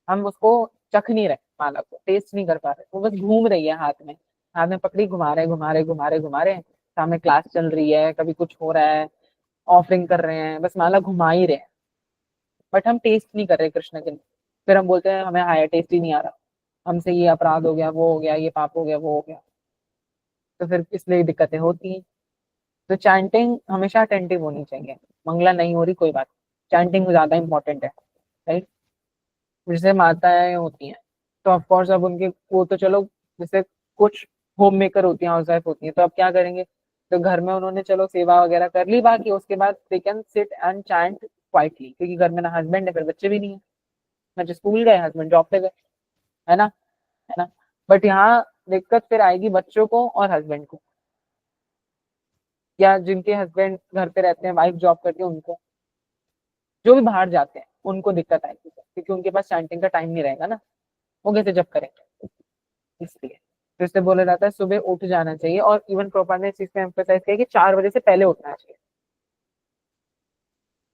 हम उसको चख नहीं रहे, माला को टेस्ट नहीं कर पा रहे, वो बस घूम रही है हाथ में, हाथ में पकड़ी घुमा रहे घुमा रहे घुमा रहे घुमा रहे, सामने क्लास चल रही है, कभी कुछ हो रहा है, ऑफरिंग कर रहे हैं, बस माला घुमा ही रहे हैं, बट हम टेस्ट नहीं कर रहे कृष्ण के। फिर हम बोलते हैं हमें हायर टेस्ट ही नहीं आ रहा, हमसे ये अपराध हो गया, वो हो गया, ये पाप हो गया, वो हो गया। तो फिर इसलिए दिक्कतें होती हैं। तो चैंटिंग हमेशा अटेंटिव होनी चाहिए। मंगला नहीं हो रही कोई बात, चैंटिंग ज्यादा इंपॉर्टेंट है, राइट। जैसे माताएं होती हैं, तो ऑफकोर्स अब उनके वो तो चलो, जैसे कुछ होम मेकर होती हैं, हाउस वाइफ होती हैं, तो अब क्या करेंगे, तो घर में उन्होंने चलो सेवा वगैरह कर ली, बाकी उसके बाद they can sit and chant quietly, क्योंकि घर में ना हस्बैंड है, फिर बच्चे भी नहीं है, बच्चे स्कूल गए, हस्बैंड जॉब पे गए, है ना, है ना। बट यहाँ दिक्कत फिर आएगी बच्चों को और हस्बैंड को, या जिनके हस्बैंड घर पे रहते हैं, वाइफ जॉब करती है उनको, जो भी बाहर जाते हैं उनको दिक्कत आएगी, क्योंकि उनके पास चैंटिंग का टाइम नहीं रहेगा ना, वो कैसे जब करेंगे। इसलिए तो इससे बोला जाता है सुबह उठ जाना चाहिए, और इवन प्रोपर ने इस चीज पे एम्फोसाइज किया कि 4 बजे से पहले उठना चाहिए।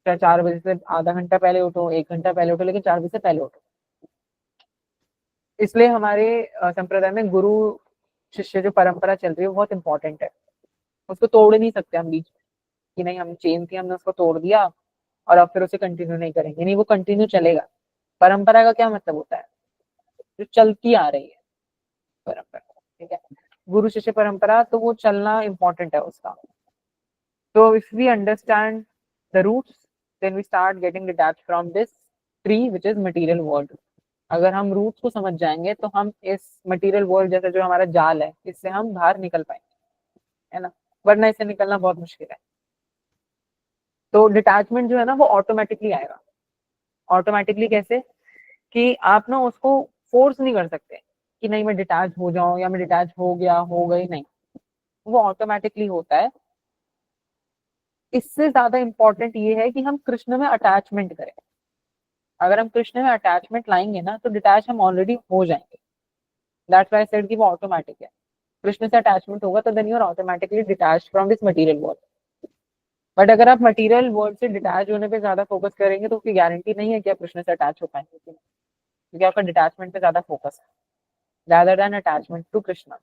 चाहे 4 बजे से आधा घंटा पहले उठो, 1 घंटा पहले उठो, लेकिन 4 बजे से पहले उठो। इसलिए हमारे संप्रदाय में गुरु शिष्य जो परंपरा चल रही है वो बहुत इंपॉर्टेंट है, उसको तोड़ नहीं सकते हम बीच में, कि नहीं हम चेन थी हमने उसको तोड़ दिया और अब फिर उसे कंटिन्यू नहीं करेंगे, नहीं वो कंटिन्यू चलेगा। परंपरा का क्या मतलब होता है, जो चलती आ रही है परंपरा, ठीक है। गुरु शिष्य परंपरा तो वो चलना इंपॉर्टेंट है उसका। So if we understand the roots, then we start getting detached from this tree, which is material world. अगर हम रूट्स को समझ जाएंगे तो हम इस मटेरियल वर्ल्ड जैसे जो हमारा जाल है इससे हम बाहर निकल पाएंगे, है ना, वरना इससे निकलना बहुत मुश्किल है। तो डिटैचमेंट जो है ना वो ऑटोमेटिकली आएगा। ऑटोमेटिकली कैसे, कि आप ना उसको फोर्स नहीं कर सकते कि नहीं मैं डिटैच हो जाऊं, या मैं डिटैच हो गया, हो गई, नहीं, वो ऑटोमेटिकली होता है। इससे ज्यादा इंपॉर्टेंट ये है कि हम कृष्ण में अटैचमेंट करें। अगर हम कृष्ण में अटैचमेंट लाएंगे ना तो डिटैच हम ऑलरेडी हो जाएंगे। दैट्स व्हाई आई सेड कि वो ऑटोमेटिक है। कृष्ण से अटैचमेंट होगा तो then you are automatically detach from this material world. But अगर आप मटेरियल वर्ल्ड से डिटैच होने पे ज्यादा फोकस करेंगे तो उसकी गारंटी नहीं है कि आप कृष्ण से अटैच हो पाएंगे, क्योंकि आपका डिटैचमेंट पे ज्यादा फोकस है rather than attachment to Krishna,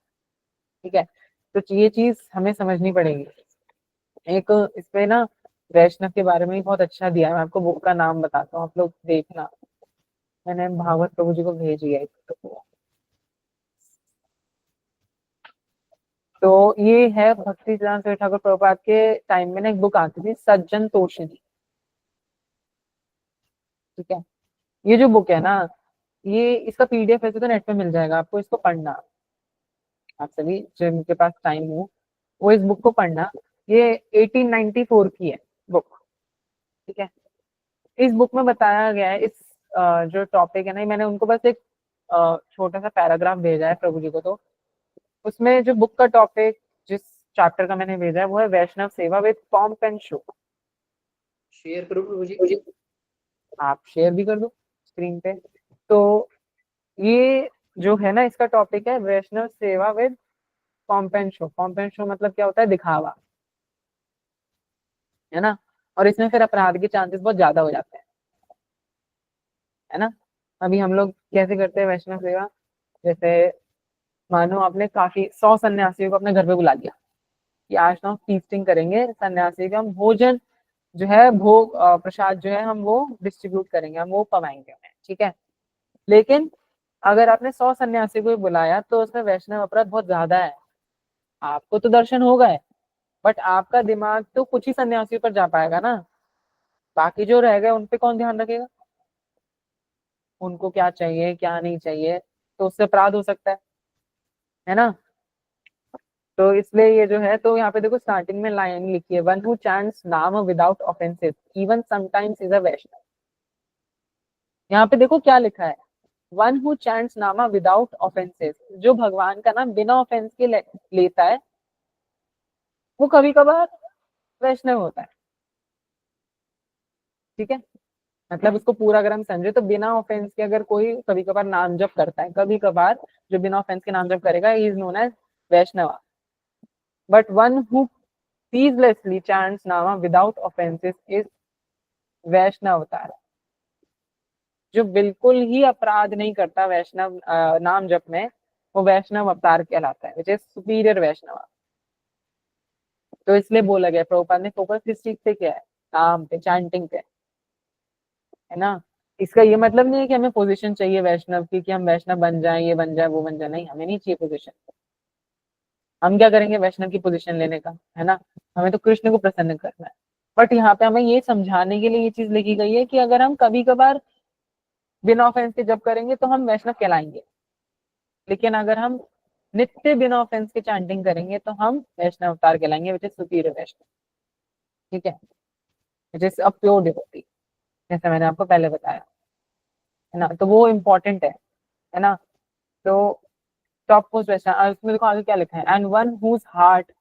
ठीक है। तो ये चीज हमें समझनी पड़ेगी। एक इस पे ना वैष्णव के बारे में ही बहुत अच्छा दिया है, मैं आपको बुक का नाम बताता हूँ, आप लोग देखना। मैंने भागवत प्रभु जी को भेजी है, तो ये है भक्ति सिद्धांत ठाकुर प्रभुपाद के टाइम में ना एक बुक आती थी, सज्जन तोषिणी, ठीक है। ये जो बुक है ना, ये इसका पीडीएफ ऐसे तो नेट पे मिल जाएगा आपको, इसको पढ़ना। आप सभी जिनके पास टाइम हो वो इस बुक को पढ़ना। ये 1894 की है बुक, ठीक है। इस बुक में बताया गया है, इस जो टॉपिक है ना, मैंने उनको बस एक छोटा सा पैराग्राफ भेजा है प्रभु जी को, तो उसमें जो बुक का टॉपिक, जिस चैप्टर का मैंने भेजा है वो है वैष्णव सेवा with pomp and show. Share करो प्रभु जी, आप शेयर भी कर दो स्क्रीन पे। तो ये जो है ना, इसका टॉपिक है वैष्णव सेवा with pomp and show. Pomp and show मतलब क्या होता है, दिखावा, है ना। और इसमें फिर अपराध के चांसेस बहुत ज्यादा हो जाते हैं, है ना। अभी हम लोग कैसे करते हैं वैष्णव सेवा, जैसे मानो आपने काफी 100 सन्यासियों को अपने घर पे बुला लिया कि आज तो हम फीस्टिंग करेंगे, सन्यासी का हम भोजन जो है, भोग प्रसाद जो है हम वो डिस्ट्रीब्यूट करेंगे, हम वो पवाएंगे उन्हें, ठीक है। लेकिन अगर आपने 100 सन्यासी को भी बुलाया तो उसमें वैष्णव अपराध बहुत ज्यादा है। आपको तो दर्शन हो गए, बट आपका दिमाग तो कुछ ही सन्यासियों पर जा पाएगा ना, बाकी जो रह गए उन पे कौन ध्यान रखेगा, उनको क्या चाहिए क्या नहीं चाहिए, तो उससे अपराध हो सकता है ना। तो इसलिए ये जो है, तो यहाँ पे देखो स्टार्टिंग में लाइन लिखी है, one who chants naam without offences even sometimes is a Vaishnava. यहाँ पे देखो क्या लिखा है, one who chants nama without offences, जो भगवान का नाम बिना ऑफेंस के लेता है वो कभी कभार वैष्णव होता है, ठीक है। मतलब इसको पूरा अगर हम समझे तो बिना ऑफेंस के अगर कोई कभी कभार नाम जप करता है, कभी कभार जो बिना ऑफेंस के नाम जप करेगा is known as Vaishnav. But one who ceaselessly chants nama without offenses is Vaishnav avatar. जो बिल्कुल ही अपराध नहीं करता वैष्णव नाम जप में, वो वैष्णव अवतार कहलाता है, विच इज सुपीरियर वैष्णव। तो इसलिए बोला गया, प्रभुपाद ने फोकस किस चीज पे किया है, काम पे, चैंटिंग पे, है ना। इसका ये मतलब नहीं है कि हमें पोजीशन चाहिए वैष्णव की, कि हम वैष्णव बन जाएं, ये बन जाए वो बन जाए, नहीं, हमें नहीं चाहिए पोजीशन। हम क्या करेंगे वैष्णव की पोजीशन लेने का, है ना। हमें तो कृष्ण को प्रसन्न करना है। बट यहाँ पे हमें ये समझाने के लिए ये चीज लिखी गई है कि अगर हम कभी कभार बिना ऑफेंस के जब करेंगे तो हम वैष्णव कहलाएंगे, लेकिन अगर हम नित्य बिना ऑफेंस के चैंटिंग करेंगे तो हम वैष्णव अवतार कहलाएंगे, विच इज सुपीरियर वैष्णव। ठीक है, which is a pure devotee, जैसे मैंने आपको पहले बताया, है ना। तो वो इम्पोर्टेंट है ना। तो टॉप मोस्ट वैष्णव, उसमें देखो आगे क्या लिखा है, and one whose heart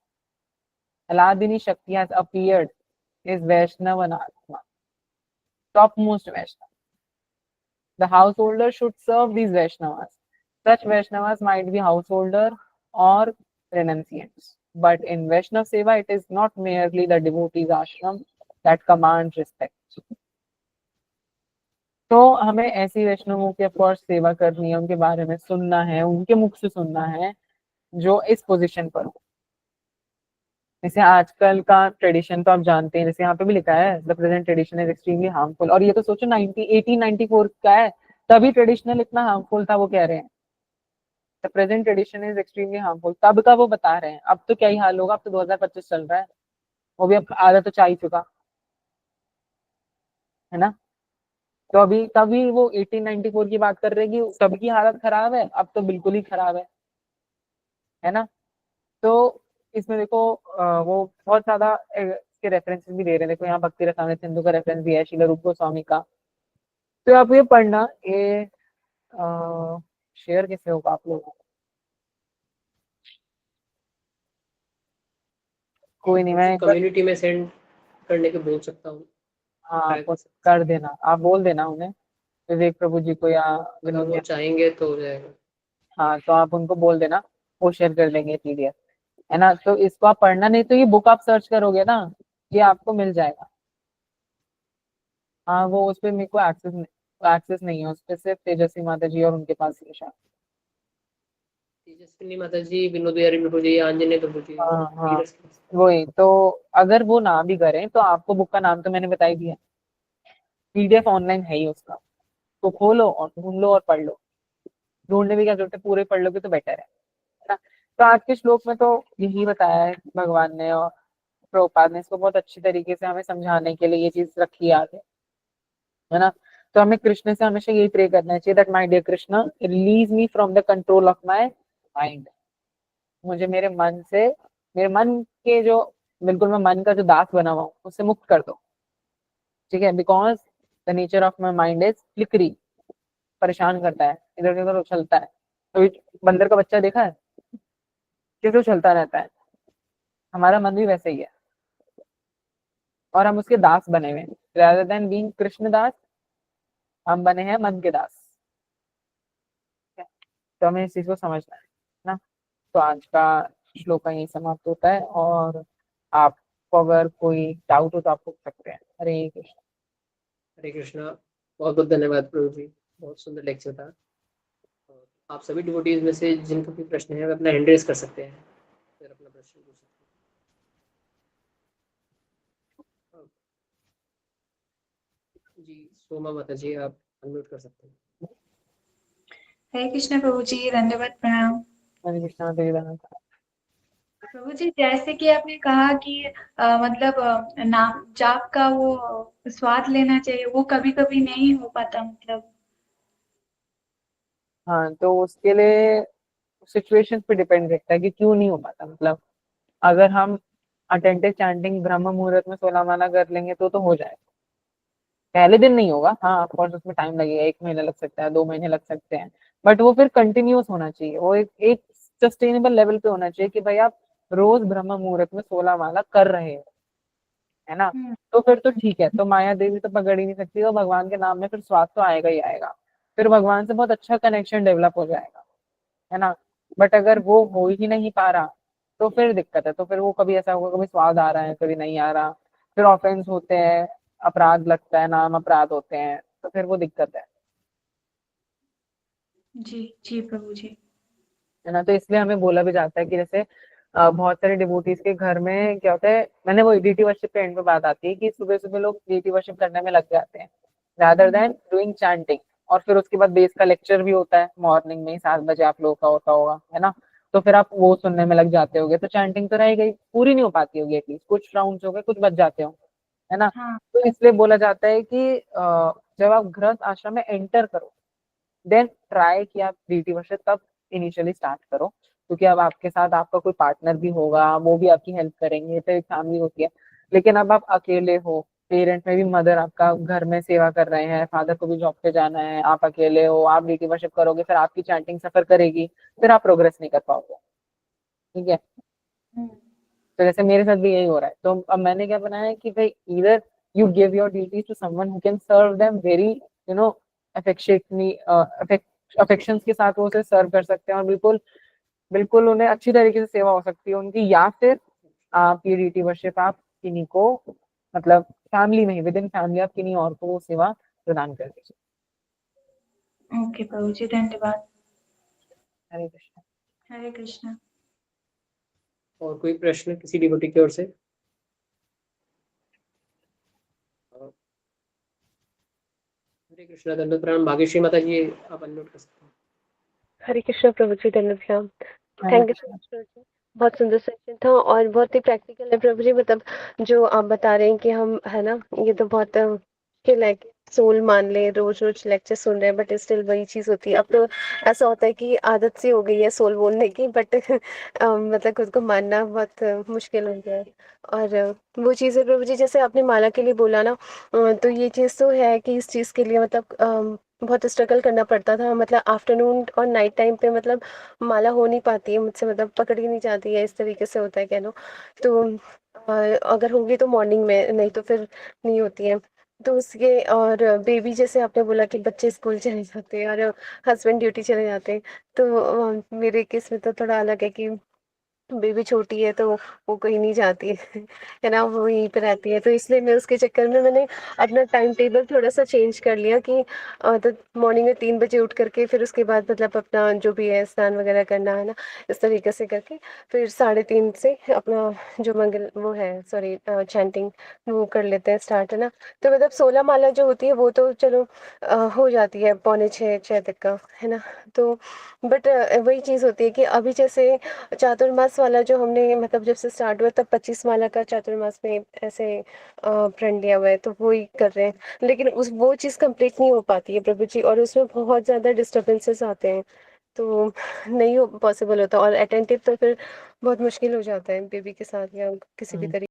Aladini Shakti has appeared is Vaishnava Atma, topmost Vaishnava. The householder should serve these Vaishnavas. Such Vaishnavas might be householder or renunciants. But in Vaishnava Seva, it is not merely the devotee's ashram that commands respect. तो हमें ऐसी वैष्णवों की of course सेवा करनी है, उनके बारे में सुनना है, उनके मुख से सुनना है जो इस पोजीशन पर हो। जैसे आजकल का ट्रेडिशन तो आप जानते हैं, जैसे यहाँ पे भी लिखा है the present tradition is extremely harmful, और ये तो सोचो 1894 का है, तभी ट्रेडिशनल इतना हार्मफुल था, वो कह रहे हैं the present tradition is extremely harmful, तब का वो बता रहे हैं। अब तो क्या ही हाल होगा, अब तो 2025 चल रहा है, वो भी अब आधा तो चाह ही चुका, है ना। तो अभी तभी वो 1894 की बात कर रहे हैं कि सबकी हालत खराब है, अब तो बिल्कुल ही खराब है ना। तो इसमें देखो वो बहुत ज्यादा इसके रेफरेंसेस भी दे रहे हैं, देखो यहाँ भक्ति रसायन सिंधु का रेफरेंस भी है, श्रील रूप गोस्वामी का। तो आप ये पढ़ना, ये शेयर कैसे होगा आप लोगों को, कोई नहीं, मैं एक बार, कम्युनिटी में सेंड करने के बोल सकता हूँ, हाँ ट्राई आप कर सकते कर देना, आप बोल देना उन्हें, विवेक प्रभु जी को या हैं। अगर विनोद वो जी। चाहेंगे तो हो जाएगा। हाँ तो आप उनको बोल देना, वो शेयर कर देंगे पीडीएफ, है ना। तो इसको आप पढ़ना, नहीं तो ये बुक आप सर्च करोगे ना, ये आपको मिल जाएगा। हाँ वो उस पर मेरे को एक्सेस नहीं है, उस पर सिर्फ तेजस्वी माता जी और उनके पास ही है शायद। तेजस्विनी माता जी, विनोद बिहारी प्रभु जी, आंजनेय प्रभु जी, हाँ हाँ, धीरज के। वही तो। अगर वो ना भी करें तो आपको बुक का नाम तो मैंने बता ही दिया, पीडीएफ ऑनलाइन है ही उसका, तो खोलो और ढूंढ लो और पढ़ लो। ढूंढने में क्या जरूरत है, पूरे पढ़ लोगे तो बेटर है ना। तो आज के श्लोक में तो यही बताया है भगवान ने, और प्रभुपाद ने इसको बहुत अच्छी तरीके से हमें समझाने के लिए ये चीज रखी है आगे, है ना। तो हमें कृष्ण से हमेशा यही प्रे करना चाहिए, that my dear Krishna release me from the control of my mind. मुझे मेरे मन से, मेरे मन के जो, बिल्कुल मैं मन का जो दास बना हुआ हूँ उससे मुक्त कर दो। ठीक है, because the nature of my mind is flickery, परेशान करता है, इधर उधर उछलता है। तो ये बंदर का बच्चा देखा है कैसे उछलता रहता है, हमारा मन भी वैसे ही है, और हम उसके दास बने हुए हैं, rather देन बीइंग कृष्ण दास, हम बने हैं मन के दास। ठीक है? तो हमें इस चीज को समझना है ना। तो आज का श्लोक यही समाप्त होता है, और आपको अगर कोई डाउट हो तो आप पूछ सकते हैं। हरे कृष्ण। हरे कृष्णा। बहुत बहुत धन्यवाद प्रभु जी, बहुत सुंदर लेक्चर था। और आप सभी डिवोटीज में से जिनको भी प्रश्न है, वे अपना हैंड रेज कर सकते हैं, फिर अपना प्रश्न पूछ सकते हैं। जी, सोमा माता जी, आप अनम्यूट कर सकते हैं। हरे कृष्ण प्रभु जी, दंडवत प्रणाम। हरे कृष्ण हरे राम। प्रभु जी, जैसे कि आपने कहा कि मतलब नाम जाप का वो स्वाद लेना चाहिए, वो कभी कभी नहीं हो पाता, मतलब। हाँ तो उसके लिए सिचुएशंस पे डिपेंड करता है कि क्यों नहीं हो पाता, मतलब अगर हम अटेंटिव चैंटिंग ब्रह्म मुहूर्त में 16 माला कर लेंगे तो हो जाए। पहले दिन नहीं होगा, हाँ ऑफ कोर्स उसमें टाइम लगेगा, 1 महीना लग सकता है, 2 महीने लग सकते हैं, बट वो फिर कंटिन्यूस होना चाहिए, वो एक सस्टेनेबल लेवल पे होना चाहिए कि भाई आप रोज ब्रह्म मुहूर्त में 16 माला कर रहे हैं, है ना। हम्म। तो फिर तो ठीक है, तो माया देवी तो पकड़ ही नहीं सकती, तो भगवान के नाम में फिर स्वाद तो आएगा ही आएगा, फिर भगवान से बहुत अच्छा कनेक्शन डेवलप हो जाएगा, है ना। बट अगर वो हो ही नहीं पा रहा तो फिर दिक्कत है, तो फिर वो कभी ऐसा होगा, कभी स्वाद आ रहा है कभी नहीं आ रहा, फिर ऑफेंस होते हैं, अपराध लगता है, नाम अपराध होते हैं, तो फिर वो दिक्कत जी जी प्रभु जी। है ना। तो इसलिए हमें बोला भी जाता है कि जैसे बहुत सारे डिवोटीज के घर में क्या होता है, मैंने वो डीटी वर्शिप के एंड पे बात आती है कि सुबह सुबह लोग डीटी वर्शिप करने में लग जाते हैं रादर देन डूइंग चैंटिंग। और फिर उसके बाद बेस का लेक्चर भी होता है मॉर्निंग में ही 7 बजे आप लोगों का होता होगा, है ना। तो फिर आप वो सुनने में लग जाते होगे, तो चैंटिंग तो रह गई, पूरी नहीं हो पाती होगी, एटलीस्ट कुछ राउंड्स हो गए, कुछ बच जाते हो, है ना। हाँ। तो इसलिए बोला जाता है कि जब आप गृहस्थ आश्रम में एंटर करो देन ट्राई कि आप डीटी वर्शिप तब इनिशियली स्टार्ट करो, क्योंकि अब आपके साथ आपका कोई पार्टनर भी होगा, वो भी आपकी हेल्प करेंगे, तो एक फैमिली होती है। लेकिन अब आप अकेले हो, पेरेंट में भी मदर आपका घर में सेवा कर रहे हैं, फादर को भी जॉब पे जाना है, आप अकेले हो, आप डीटी वर्शिप करोगे, फिर आपकी चैंटिंग सफर करेगी, फिर आप प्रोग्रेस नहीं कर पाओगे, ठीक है। हम्म, तो जैसे मेरे साथ भी यही हो रहा है, तो अब मैंने क्या बनाया है कि भाई इधर you give your duties to someone who can serve them very affectionately, affections के साथ वो उसे सर्व कर सकते हैं, और बिल्कुल बिल्कुल उन्हें अच्छी तरीके से सेवा हो सकती है उनकी। या फिर आप ये डीटी वर्शिप आप किन्हीं को, मतलब फैमिली में ही, विद इन फैमिली आप किन्हीं और को वो सेवा प्रदान कर दीजिए। ओके प्रभु जी, धन्यवाद। हरे कृष्ण। हरे कृष्णा। और कोई प्रश्न किसी डिवोटी की ओर से? हरे कृष्णा, दंडवत प्रणाम। भाग्यश्री माता जी, आप अनम्यूट कर सकते हैं। हरे कृष्णा प्रभु जी, धन्यवाद। Hare thank you so Krishna. Much Prabhu ji. बहुत सुंदर सेशन था और बहुत ही प्रैक्टिकल है प्रभु जी। मतलब जो आप बता रहे हैं कि हम, है ना, ये तो बहुत मुश्किल है कि सोल मान ले, रोज रोज लेक्चर सुन रहे हैं, बट स्टिल वही चीज होती है। अब तो ऐसा होता है कि आदत सी हो गई है सोल बोलने की, बट मतलब खुद को मानना बहुत मुश्किल हो गया है। और वो चीज़ है प्रभु जी, जैसे आपने माला के लिए बोला ना, तो ये चीज़ तो है कि इस चीज़ के लिए मतलब बहुत स्ट्रगल करना पड़ता था। मतलब आफ्टरनून और नाइट टाइम पे मतलब माला हो नहीं पाती है मुझसे, मतलब पकड़ी नहीं जाती है, इस तरीके से होता है कह लो। तो अगर होगी तो मॉर्निंग में, नहीं तो फिर नहीं होती है। तो उसके, और बेबी जैसे आपने बोला कि बच्चे स्कूल चले जाते हैं और हस्बैंड ड्यूटी चले जाते हैं, तो मेरे केस में तो थोड़ा अलग है कि बेबी छोटी है, तो वो कहीं नहीं जाती है है ना, वो यहीं पे रहती है। तो इसलिए मैं उसके चक्कर में मैंने अपना टाइम टेबल थोड़ा सा चेंज कर लिया कि तो मॉर्निंग में 3 बजे उठ करके फिर उसके बाद मतलब अपना जो भी है स्नान वगैरह करना है ना, इस तरीके से करके फिर 3:30 से अपना जो मंगल वो है, सॉरी, चैंटिंग वो कर लेते हैं स्टार्ट, है ना। तो मतलब 16 माला जो होती है वो तो चलो हो जाती है पौने 6 तक का, है ना। तो बट वही चीज़ होती है कि अभी जैसे चातुर्मास वाला जो हमने मतलब जब से स्टार्ट हुआ तब 25 माला का चातुर्मास में ऐसे प्रण लिया हुआ है, तो वो ही कर रहे हैं। लेकिन उस वो चीज़ कंप्लीट नहीं हो पाती है प्रभु जी, और उसमें बहुत ज़्यादा डिस्टर्बेंसेस आते हैं, तो नहीं हो पॉसिबल होता। और अटेंटिव तो फिर बहुत मुश्किल हो जाता है बेबी के साथ या किसी भी तरीके